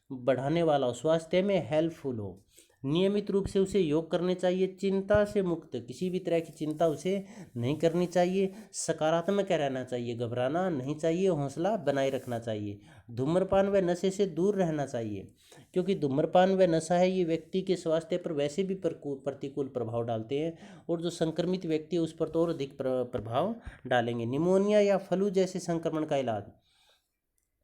बढ़ाने वाला हो, स्वास्थ्य में हेल्पफुल हो। नियमित रूप से उसे योग करने चाहिए। चिंता से मुक्त, किसी भी तरह की चिंता उसे नहीं करनी चाहिए। सकारात्मक रहना चाहिए, घबराना नहीं चाहिए, हौसला बनाए रखना चाहिए। धूम्रपान व नशे से दूर रहना चाहिए, क्योंकि धूम्रपान व नशा है ये व्यक्ति के स्वास्थ्य पर वैसे भी प्रतिकूल प्रभाव डालते हैं, और जो संक्रमित व्यक्ति है उस पर तो और अधिक प्रभाव डालेंगे। निमोनिया या फ्लू जैसे संक्रमण का इलाज।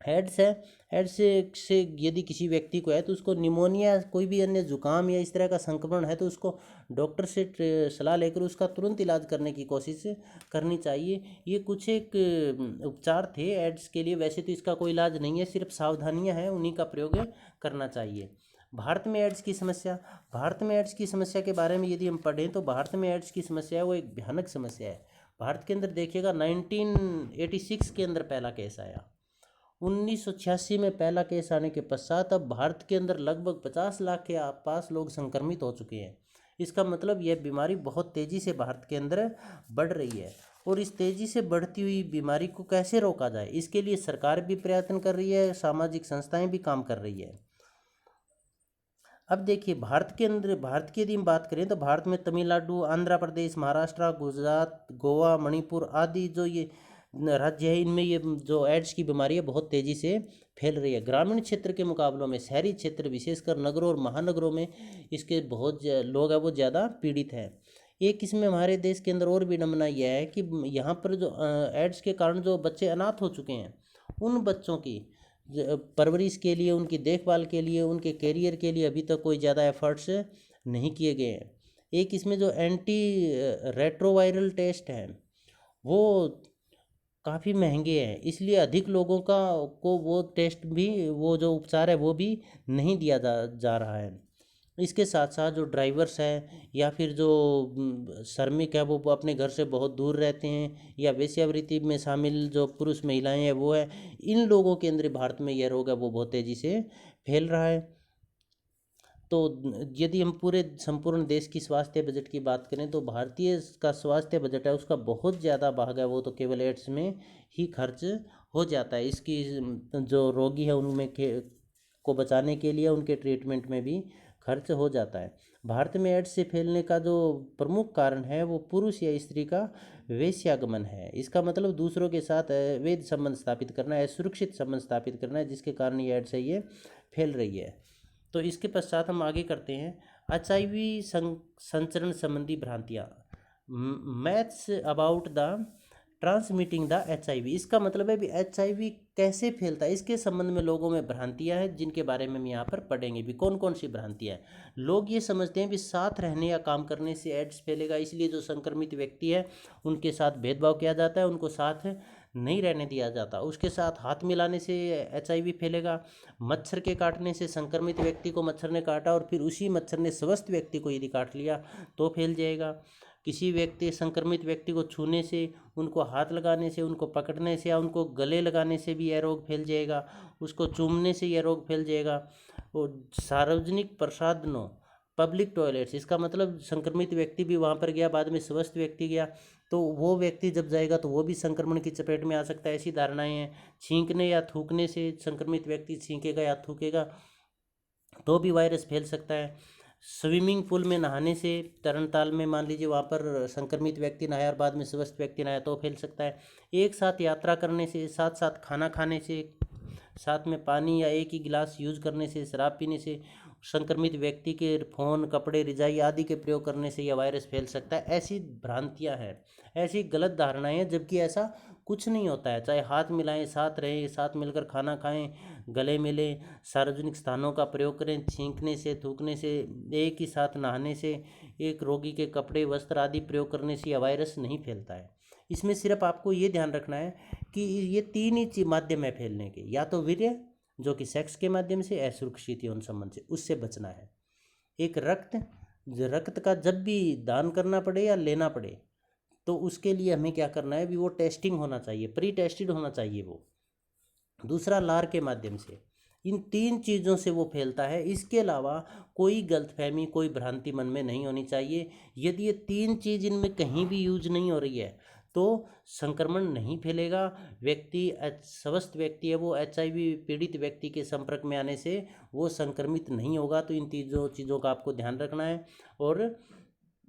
एड्स है, एड्स से यदि किसी व्यक्ति को है तो उसको निमोनिया, कोई भी अन्य जुकाम या इस तरह का संक्रमण है तो उसको डॉक्टर से सलाह लेकर उसका तुरंत इलाज करने की कोशिश करनी चाहिए। ये कुछ एक उपचार थे एड्स के लिए। वैसे तो इसका कोई इलाज नहीं है, सिर्फ सावधानियां हैं, उन्हीं का प्रयोग करना चाहिए। भारत में एड्स की समस्या। भारत में एड्स की समस्या के बारे में यदि हम पढ़ें तो भारत में एड्स की समस्या है वो एक भयानक समस्या है। भारत के अंदर देखिएगा 1986 के अंदर पहला केस आया। 1986 में पहला केस आने के पश्चात अब भारत के अंदर लगभग 50 लाख के आसपास लोग संक्रमित हो चुके हैं। इसका मतलब यह बीमारी बहुत तेज़ी से भारत के अंदर बढ़ रही है, और इस तेज़ी से बढ़ती हुई बीमारी को कैसे रोका जाए इसके लिए सरकार भी प्रयत्न कर रही है, सामाजिक संस्थाएं भी काम कर रही है। अब देखिए भारत के अंदर, भारत की यदि हम बात करें तो भारत में तमिलनाडु, आंध्र प्रदेश, महाराष्ट्र, गुजरात, गोवा, मणिपुर आदि जो ये राज्य है, इनमें ये जो एड्स की बीमारी है बहुत तेज़ी से फैल रही है। ग्रामीण क्षेत्र के मुकाबलों में शहरी क्षेत्र, विशेषकर नगरों और महानगरों में इसके बहुत लोग हैं वो ज़्यादा पीड़ित हैं। एक इसमें हमारे देश के अंदर और भी नमूना यह है कि यहाँ पर जो एड्स के कारण जो बच्चे अनाथ हो चुके हैं उन बच्चों की परवरिश के लिए, उनकी देखभाल के लिए, उनके कैरियर के लिए अभी तक कोई ज़्यादा एफर्ट्स नहीं किए गए हैं। एक इसमें जो एंटी रेट्रोवायरल टेस्ट हैं वो काफ़ी महंगे हैं, इसलिए अधिक लोगों को वो टेस्ट भी, वो जो उपचार है वो भी नहीं दिया जा रहा है। इसके साथ साथ जो ड्राइवर्स हैं या फिर जो श्रमिक है वो अपने घर से बहुत दूर रहते हैं, या वेश्यावृत्ति में शामिल जो पुरुष महिलाएं हैं वो है, इन लोगों के अंदर भारत में यह रोग है वो बहुत तेज़ी से फैल रहा है। तो यदि हम पूरे संपूर्ण देश की स्वास्थ्य बजट की बात करें तो भारतीय का स्वास्थ्य बजट है उसका बहुत ज़्यादा भाग है वो तो केवल एड्स में ही खर्च हो जाता है। इसकी जो रोगी है उनमें को बचाने के लिए उनके ट्रीटमेंट में भी खर्च हो जाता है। भारत में एड्स से फैलने का जो प्रमुख कारण है वो पुरुष या स्त्री का वेश्यागमन है। इसका मतलब दूसरों के साथ अवैध संबंध स्थापित करना है, सुरक्षित संबंध स्थापित करना है, जिसके कारण ये एड्स है ये फैल रही है। तो इसके पश्चात हम आगे करते हैं HIV संचरण संबंधी भ्रांतियाँ। Myths about the transmitting the HIV। इसका मतलब है भी HIV कैसे फैलता है, इसके संबंध में लोगों में भ्रांतियां हैं, जिनके बारे में हम यहाँ पर पढ़ेंगे भी कौन कौन सी भ्रांतियां हैं। लोग ये समझते हैं भी साथ रहने या काम करने से एड्स फैलेगा, इसलिए जो संक्रमित व्यक्ति है उनके साथ भेदभाव किया जाता है, उनको साथ नहीं रहने दिया जाता, उसके साथ हाथ मिलाने से HIV फैलेगा। मच्छर के काटने से, संक्रमित व्यक्ति को मच्छर ने काटा और फिर उसी मच्छर ने स्वस्थ व्यक्ति को यदि काट लिया तो फैल जाएगा। किसी व्यक्ति संक्रमित व्यक्ति को छूने से, उनको हाथ लगाने से, उनको पकड़ने से या उनको गले लगाने से भी यह रोग फैल जाएगा, उसको चूमने से यह रोग फैल जाएगा। और सार्वजनिक प्रसाधनों, पब्लिक टॉयलेट्स, इसका मतलब संक्रमित व्यक्ति भी वहाँ पर गया, बाद में स्वस्थ व्यक्ति गया तो वो व्यक्ति जब जाएगा तो वो भी संक्रमण की चपेट में आ सकता है, ऐसी धारणाएं हैं। छींकने या थूकने से, संक्रमित व्यक्ति छींकेगा या थूकेगा तो भी वायरस फैल सकता है। स्विमिंग पूल में नहाने से, तरणताल में मान लीजिए वहाँ पर संक्रमित व्यक्ति नहाया और बाद में स्वस्थ व्यक्ति नहाया तो फैल सकता है। एक साथ यात्रा करने से, साथ साथ खाना खाने से, साथ में पानी या एक ही गिलास यूज करने से, शराब पीने से, संक्रमित व्यक्ति के फ़ोन, कपड़े, रजाई आदि के प्रयोग करने से यह वायरस फैल सकता है। ऐसी भ्रांतियां हैं, ऐसी गलत धारणाएं हैं, जबकि ऐसा कुछ नहीं होता है। चाहे हाथ मिलाएं, साथ रहें, साथ मिलकर खाना खाएं, गले मिलें, सार्वजनिक स्थानों का प्रयोग करें, छींकने से, थूकने से, एक ही साथ नहाने से, एक रोगी के कपड़े, वस्त्र आदि प्रयोग करने से यह वायरस नहीं फैलता है। इसमें सिर्फ आपको ये ध्यान रखना है कि ये तीन ही माध्यम है फैलने के, या तो वीर्य जो कि सेक्स के माध्यम से, असुरक्षित यौन संबंध से, उससे बचना है। एक रक्त का जब भी दान करना पड़े या लेना पड़े तो उसके लिए हमें क्या करना है भी वो टेस्टिंग होना चाहिए, प्री टेस्टेड होना चाहिए वो। दूसरा लार के माध्यम से, इन तीन चीज़ों से वो फैलता है। इसके अलावा कोई गलतफहमी, कोई भ्रांति मन में नहीं होनी चाहिए। यदि ये तीन चीज़ इनमें कहीं भी यूज नहीं हो रही है तो संक्रमण नहीं फैलेगा। व्यक्ति स्वस्थ व्यक्ति है वो HIV पीड़ित व्यक्ति के संपर्क में आने से वो संक्रमित नहीं होगा। तो इन तीनों चीज़ों का आपको ध्यान रखना है और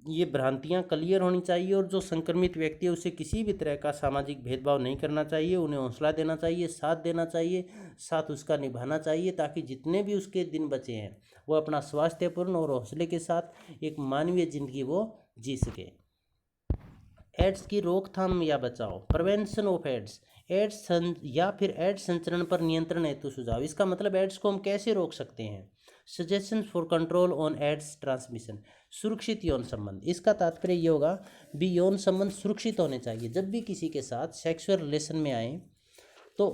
ये भ्रांतियां क्लियर होनी चाहिए। और जो संक्रमित व्यक्ति है उसे किसी भी तरह का सामाजिक भेदभाव नहीं करना चाहिए, उन्हें हौसला देना चाहिए, साथ देना चाहिए, साथ उसका निभाना चाहिए, ताकि जितने भी उसके दिन बचे हैं वो अपना स्वास्थ्यपूर्ण और हौसले के साथ एक मानवीय जिंदगी वो जी सके। एड्स की रोकथाम या बचाव, प्रिवेंशन ऑफ एड्स, या फिर एड्स संचरण पर नियंत्रण हेतु सुझाव। इसका मतलब एड्स को हम कैसे रोक सकते हैं। Suggestion for control on AIDS transmission, सुरक्षित यौन संबंध। इसका तात्पर्य ये होगा भी यौन संबंध सुरक्षित होने चाहिए। जब भी किसी के साथ सेक्सुअल रिलेशन में आए तो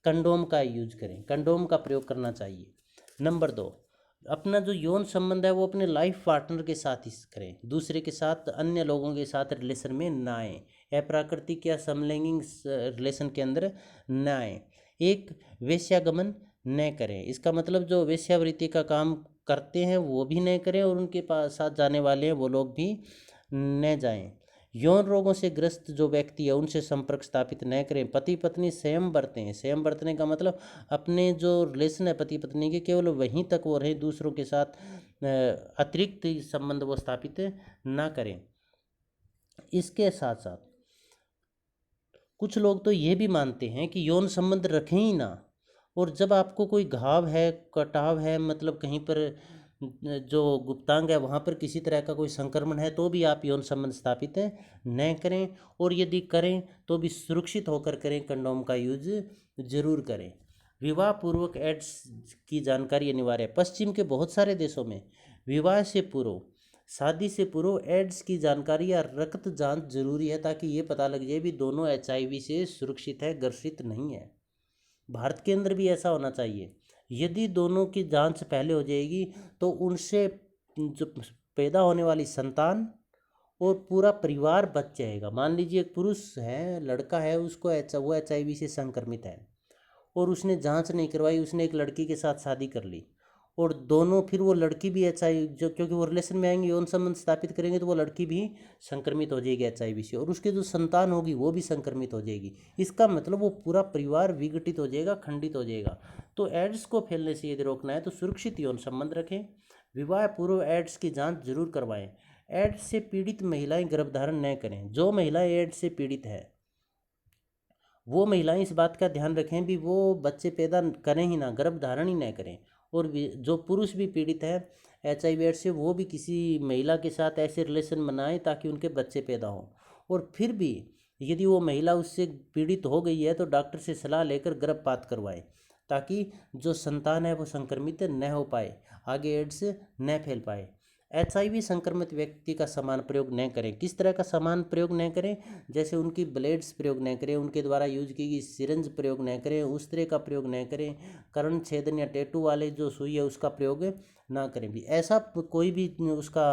कंडोम का यूज करें, कंडोम का प्रयोग करना चाहिए। नंबर 2, अपना जो यौन संबंध है वो अपने लाइफ पार्टनर के साथ ही करें, दूसरे के साथ, अन्य लोगों के साथ रिलेशन में ना आए, अप्राकृतिक या समलैंगिक रिलेशन के अंदर न आए। एक वेश्यागमन न करें, इसका मतलब जो वेश्यावृत्ति का काम करते हैं वो भी न करें और उनके पास साथ जाने वाले हैं वो लोग भी न जाएं। यौन रोगों से ग्रस्त जो व्यक्ति है उनसे संपर्क स्थापित न करें। पति पत्नी संयम बरतें, संयम बरतने का मतलब अपने जो रिलेशन है पति पत्नी के केवल वहीं तक वो रहें, दूसरों के साथ अतिरिक्त संबंध वो स्थापित ना करें। इसके साथ साथ कुछ लोग तो ये भी मानते हैं कि यौन संबंध रखें ही ना, और जब आपको कोई घाव है, कटाव है, मतलब कहीं पर जो गुप्तांग है वहाँ पर किसी तरह का कोई संक्रमण है तो भी आप यौन संबंध स्थापित न करें, और यदि करें तो भी सुरक्षित होकर करें, कंडोम का यूज जरूर करें। विवाह पूर्वक एड्स की जानकारी अनिवार्य है। पश्चिम के बहुत सारे देशों में विवाह से पूर्व, शादी से पूर्व एड्स की जानकारी या रक्त जांच जरूरी है, ताकि ये पता लग जाए भी दोनों HIV से सुरक्षित है, ग्रसित नहीं है। भारत के अंदर भी ऐसा होना चाहिए। यदि दोनों की जांच पहले हो जाएगी तो उनसे जो पैदा होने वाली संतान और पूरा परिवार बच जाएगा। मान लीजिए एक पुरुष है, लड़का है, उसको वो HIV से संक्रमित है और उसने जांच नहीं करवाई, उसने एक लड़की के साथ शादी कर ली और दोनों, फिर वो लड़की भी HIV, जो क्योंकि वो रिलेशन में आएंगे, यौन संबंध स्थापित करेंगे तो वो लड़की भी संक्रमित हो जाएगी HIV से और उसके जो संतान होगी वो भी संक्रमित हो जाएगी। इसका मतलब वो पूरा परिवार विघटित हो जाएगा, खंडित हो जाएगा। तो एड्स को फैलने से यदि रोकना है तो सुरक्षित यौन संबंध रखें। विवाह पूर्व एड्स की जाँच जरूर करवाएं। एड्स से पीड़ित महिलाएं गर्भधारण न करें। जो महिलाएं एड्स से पीड़ित है वो महिलाएं इस बात का ध्यान रखें भी वो बच्चे पैदा करें ही ना, गर्भधारण ही न करें। और जो पुरुष भी पीड़ित है HIV एड्स से वो भी किसी महिला के साथ ऐसे रिलेशन बनाएं ताकि उनके बच्चे पैदा हों। और फिर भी यदि वो महिला उससे पीड़ित हो गई है तो डॉक्टर से सलाह लेकर गर्भपात करवाएं, ताकि जो संतान है वो संक्रमित न हो पाए, आगे एड्स न फैल पाए। HIV संक्रमित व्यक्ति का समान प्रयोग न करें। किस तरह का समान प्रयोग न करें? जैसे उनकी ब्लेड्स प्रयोग न करें, उनके द्वारा यूज की गई सिरिंज प्रयोग न करें, उस तरह का प्रयोग न करें, कर्ण छेदन या टैटू वाले जो सुई है उसका प्रयोग ना करें भी। ऐसा कोई भी उसका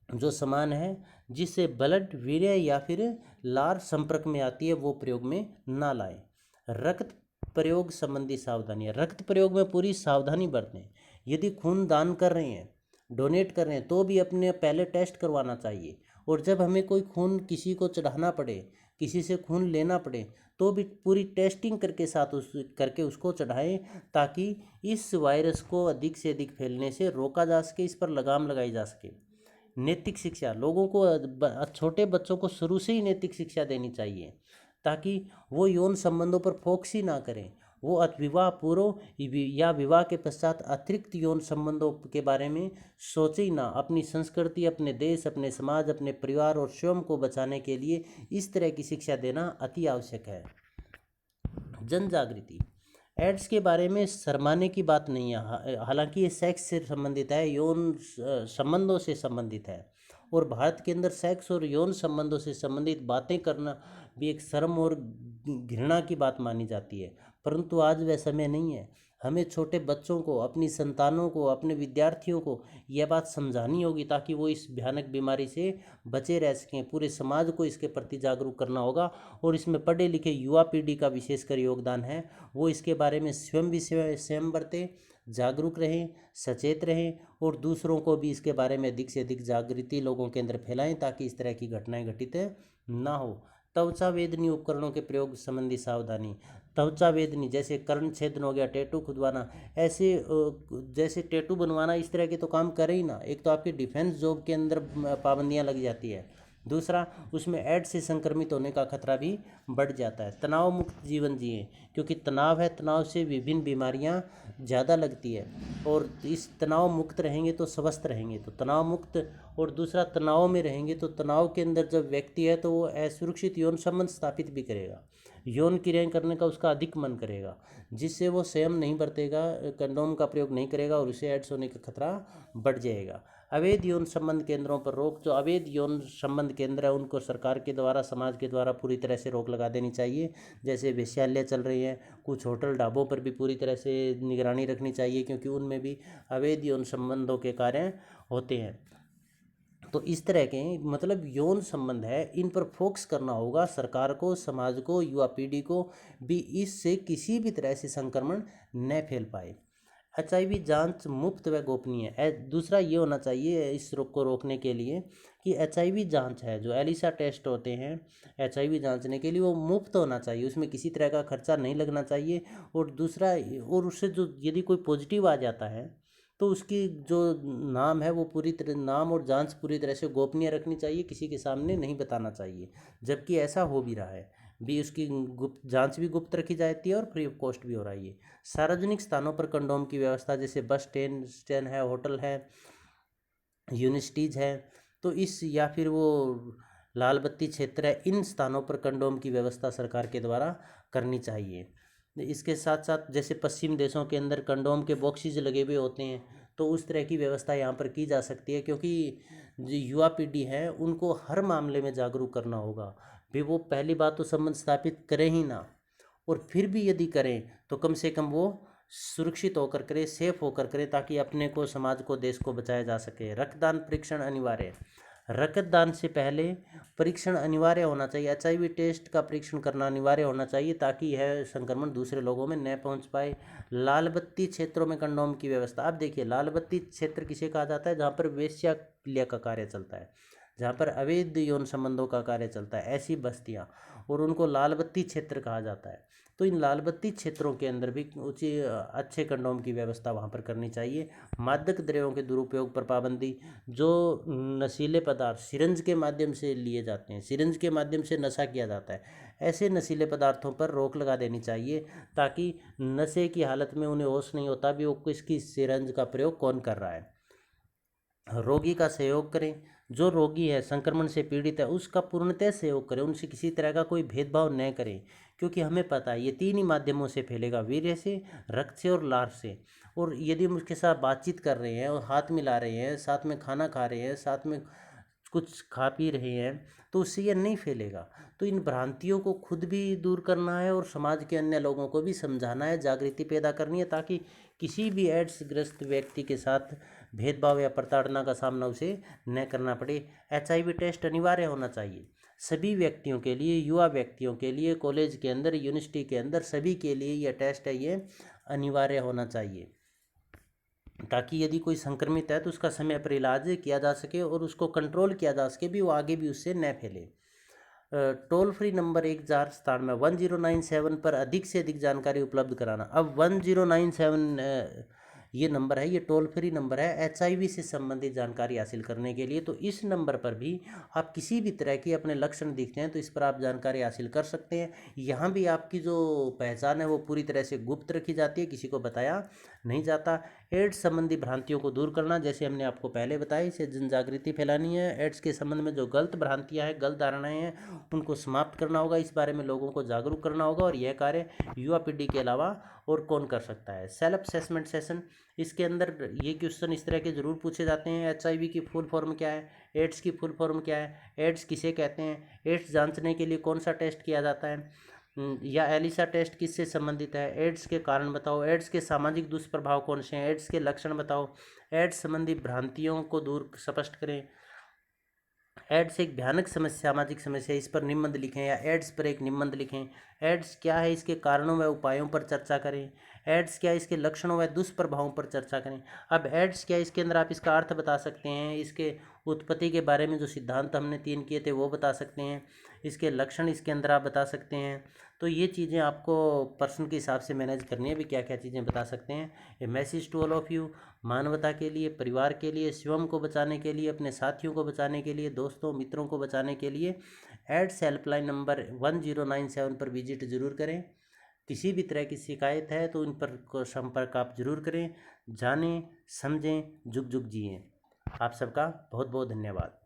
जो सामान है जिससे ब्लड, वीर्य या फिर लार संपर्क में आती है वो प्रयोग में ना लाएं। रक्त प्रयोग संबंधी सावधानियाँ। रक्त प्रयोग में पूरी सावधानी बरतें। यदि खून दान कर रहे हैं, डोनेट कर रहे हैं, तो भी अपने पहले टेस्ट करवाना चाहिए। और जब हमें कोई खून किसी को चढ़ाना पड़े, किसी से खून लेना पड़े, तो भी पूरी टेस्टिंग करके करके उसको चढ़ाएं, ताकि इस वायरस को अधिक से अधिक फैलने से रोका जा सके, इस पर लगाम लगाई जा सके। नैतिक शिक्षा। लोगों को छोटे बच्चों को शुरू से ही नैतिक शिक्षा देनी चाहिए, ताकि वो यौन संबंधों पर फोकस ही ना करें। वो विवाह पूर्व या विवाह के पश्चात अतिरिक्त यौन संबंधों के बारे में सोचे ही ना। अपनी संस्कृति, अपने देश, अपने समाज, अपने परिवार और स्वयं को बचाने के लिए इस तरह की शिक्षा देना अति आवश्यक है। जन जागृति। एड्स के बारे में शर्माने की बात नहीं है। हालांकि ये सेक्स से संबंधित है, यौन संबंधों से संबंधित है, और भारत के अंदर सेक्स और यौन संबंधों से संबंधित बातें करना भी एक शर्म और घृणा की बात मानी जाती है। परंतु आज वह समय नहीं है। हमें छोटे बच्चों को, अपनी संतानों को, अपने विद्यार्थियों को यह बात समझानी होगी, ताकि वो इस भयानक बीमारी से बचे रह सकें। पूरे समाज को इसके प्रति जागरूक करना होगा, और इसमें पढ़े लिखे युवा पीढ़ी का विशेषकर योगदान है। वो इसके बारे में स्वयं भी स्वयं बरतें, जागरूक रहें, सचेत रहें, और दूसरों को भी इसके बारे में अधिक से अधिक जागृति लोगों के अंदर फैलाएं, ताकि इस तरह की घटनाएं घटित ना हो। त्वचा वेदनी उपकरणों के प्रयोग संबंधी सावधानी। त्वचा वेदनी जैसे कर्ण छेदन हो गया, टैटू खुदवाना, ऐसे जैसे टैटू बनवाना, इस तरह के तो काम करे ही ना। एक तो आपकी डिफेंस जॉब के अंदर पाबंदियां लग जाती है, दूसरा उसमें एड्स से संक्रमित होने का खतरा भी बढ़ जाता है। तनाव मुक्त जीवन जिए, क्योंकि तनाव है, तनाव से विभिन्न बीमारियां ज़्यादा लगती है, और इस तनाव मुक्त रहेंगे तो स्वस्थ रहेंगे। तो तनाव मुक्त, और दूसरा तनाव में रहेंगे तो तनाव के अंदर जब व्यक्ति है तो वो असुरक्षित यौन संबंध स्थापित भी करेगा, यौन क्रियाएं करने का उसका अधिक मन करेगा, जिससे वो स्वयं नहीं बरतेगा, कंडोम का प्रयोग नहीं करेगा, और उसे एड्स होने का खतरा बढ़ जाएगा। अवैध यौन संबंध केंद्रों पर रोक। जो अवैध यौन संबंध केंद्र है उनको सरकार के द्वारा, समाज के द्वारा पूरी तरह से रोक लगा देनी चाहिए। जैसे वेश्यालय चल रही हैं, कुछ होटल ढाबों पर भी पूरी तरह से निगरानी रखनी चाहिए, क्योंकि उनमें भी अवैध यौन संबंधों के कार्य होते हैं। तो इस तरह के मतलब यौन संबंध है, इन पर फोकस करना होगा सरकार को, समाज को, युवा पीढ़ी को भी, इससे किसी भी तरह से संक्रमण न फैल पाए। HIV जांच मुफ्त व गोपनीय है। दूसरा ये होना चाहिए इस रोग को रोकने के लिए कि HIV जांच है, जो एलिसा टेस्ट होते हैं HIV जांचने के लिए, वो मुफ्त होना चाहिए, उसमें किसी तरह का खर्चा नहीं लगना चाहिए। और दूसरा, और उससे जो यदि कोई पॉजिटिव आ जाता है तो उसकी जो नाम है वो पूरी तरह, नाम और जांच पूरी तरह से गोपनीय रखनी चाहिए, किसी के सामने नहीं बताना चाहिए। जबकि ऐसा हो भी रहा है भी, उसकी गुप्त जांच भी गुप्त रखी जाती है और फ्री ऑफ कॉस्ट भी हो रहा है ये। सार्वजनिक स्थानों पर कंडोम की व्यवस्था, जैसे बस स्टैंड है, होटल है, यूनिवर्सिटीज़ है, तो इस या फिर वो लाल बत्ती क्षेत्र है, इन स्थानों पर कंडोम की व्यवस्था सरकार के द्वारा करनी चाहिए। इसके साथ साथ जैसे पश्चिम देशों के अंदर कंडोम के बॉक्सेज लगे हुए होते हैं, तो उस तरह की व्यवस्था यहाँ पर की जा सकती है, क्योंकि जो युवा पीढ़ी है उनको हर मामले में जागरूक करना होगा भी। वो पहली बात तो संबंध स्थापित करें ही ना, और फिर भी यदि करें तो कम से कम वो सुरक्षित होकर करें, सेफ होकर करें, ताकि अपने को, समाज को, देश को बचाया जा सके। रक्तदान परीक्षण अनिवार्य। रक्तदान से पहले परीक्षण अनिवार्य होना चाहिए। HIV टेस्ट का परीक्षण करना अनिवार्य होना चाहिए, ताकि यह संक्रमण दूसरे लोगों में न पहुंच पाए। लाल बत्ती क्षेत्रों में कंडोम की व्यवस्था। अब देखिए, लाल बत्ती क्षेत्र किसे कहा जाता है? जहाँ पर वेश्यालय का कार्य चलता है, जहाँ पर अवैध यौन संबंधों का कार्य चलता है, ऐसी बस्तियाँ, और उनको लाल बत्ती क्षेत्र कहा जाता है। तो इन लाल बत्ती क्षेत्रों के अंदर भी अच्छे कंडोम की व्यवस्था वहाँ पर करनी चाहिए। मादक द्रव्यों के दुरुपयोग पर पाबंदी। जो नशीले पदार्थ सिरिंज के माध्यम से लिए जाते हैं, सिरिंज के माध्यम से नशा किया जाता है, ऐसे नशीले पदार्थों पर रोक लगा देनी चाहिए, ताकि नशे की हालत में उन्हें होश नहीं होता भी वो किसकी सिरिंज का प्रयोग कौन कर रहा है। रोगी का सहयोग करें। जो रोगी है, संक्रमण से पीड़ित है, उसका पूर्णतः सहयोग करें, उनसे किसी तरह का कोई भेदभाव न करें, क्योंकि हमें पता है ये तीन ही माध्यमों से फैलेगा, वीर्य से, रक्त से और लार से। और यदि हम उसके साथ बातचीत कर रहे हैं और हाथ मिला रहे हैं, साथ में खाना खा रहे हैं, साथ में कुछ खा पी रहे हैं, तो उससे यह नहीं फैलेगा। तो इन भ्रांतियों को खुद भी दूर करना है और समाज के अन्य लोगों को भी समझाना है, जागृति पैदा करनी है, ताकि किसी भी एड्स ग्रस्त व्यक्ति के साथ भेदभाव या प्रताड़ना का सामना उसे न करना पड़े। HIV टेस्ट अनिवार्य होना चाहिए सभी व्यक्तियों के लिए, युवा व्यक्तियों के लिए, कॉलेज के अंदर, यूनिवर्सिटी के अंदर, सभी के लिए यह टेस्ट है, ये अनिवार्य होना चाहिए, ताकि यदि कोई संक्रमित है तो उसका समय पर इलाज किया जा सके और उसको कंट्रोल किया जा सके भी, वो आगे भी उससे न फैले। टोल फ्री नंबर 1067 में 1097 पर अधिक से अधिक जानकारी उपलब्ध कराना। अब 1097 ये नंबर है, ये टोल फ्री नंबर है HIV से संबंधित जानकारी हासिल करने के लिए। तो इस नंबर पर भी आप किसी भी तरह की अपने लक्षण दिखते हैं तो इस पर आप जानकारी हासिल कर सकते हैं। यहाँ भी आपकी जो पहचान है वो पूरी तरह से गुप्त रखी जाती है, किसी को बताया नहीं जाता। एड्स संबंधी भ्रांतियों को दूर करना, जैसे हमने आपको पहले बताया, इसे जन जागृति फैलानी है। एड्स के संबंध में जो गलत भ्रांतियां हैं, गलत धारणाएं हैं, उनको समाप्त करना होगा, इस बारे में लोगों को जागरूक करना होगा। और यह कार्य युवा पीढ़ी के अलावा और कौन कर सकता है। सेल्फ असेसमेंट सेशन, इसके अंदर ये क्वेश्चन इस तरह के जरूर पूछे जाते हैं। HIV की फुल फॉर्म क्या है, एड्स की फुल फॉर्म क्या है, एड्स किसे कहते हैं, एड्स जांचने के लिए कौन सा टेस्ट किया जाता है, या एलिसा टेस्ट किससे संबंधित है, एड्स के कारण बताओ, एड्स के सामाजिक दुष्प्रभाव कौन से हैं, एड्स के लक्षण बताओ, एड्स संबंधी भ्रांतियों को दूर स्पष्ट करें, एड्स एक भयानक समस्या, सामाजिक समस्या, इस पर निबंध लिखें, या एड्स पर एक निबंध लिखें। एड्स क्या है, इसके कारणों व उपायों पर चर्चा करें। एड्स क्या है, इसके लक्षणों व दुष्प्रभावों पर चर्चा करें। अब एड्स क्या है, इसके अंदर आप इसका अर्थ बता सकते हैं, इसके उत्पत्ति के बारे में जो सिद्धांत हमने 3 किए थे वो बता सकते हैं, इसके लक्षण इसके अंदर आप बता सकते हैं। तो ये चीज़ें आपको पर्सन के हिसाब से मैनेज करनी है, भी क्या क्या चीज़ें बता सकते हैं। A message to all of you, मानवता के लिए, परिवार के लिए, स्वयं को बचाने के लिए, अपने साथियों को बचाने के लिए, दोस्तों मित्रों को बचाने के लिए एड्स हेल्पलाइन नंबर 1097 पर विजिट जरूर करें। किसी भी तरह की शिकायत है तो इन पर संपर्क आप जरूर करें। जानें, समझें, जुग जुग जिएं। आप सबका बहुत बहुत धन्यवाद।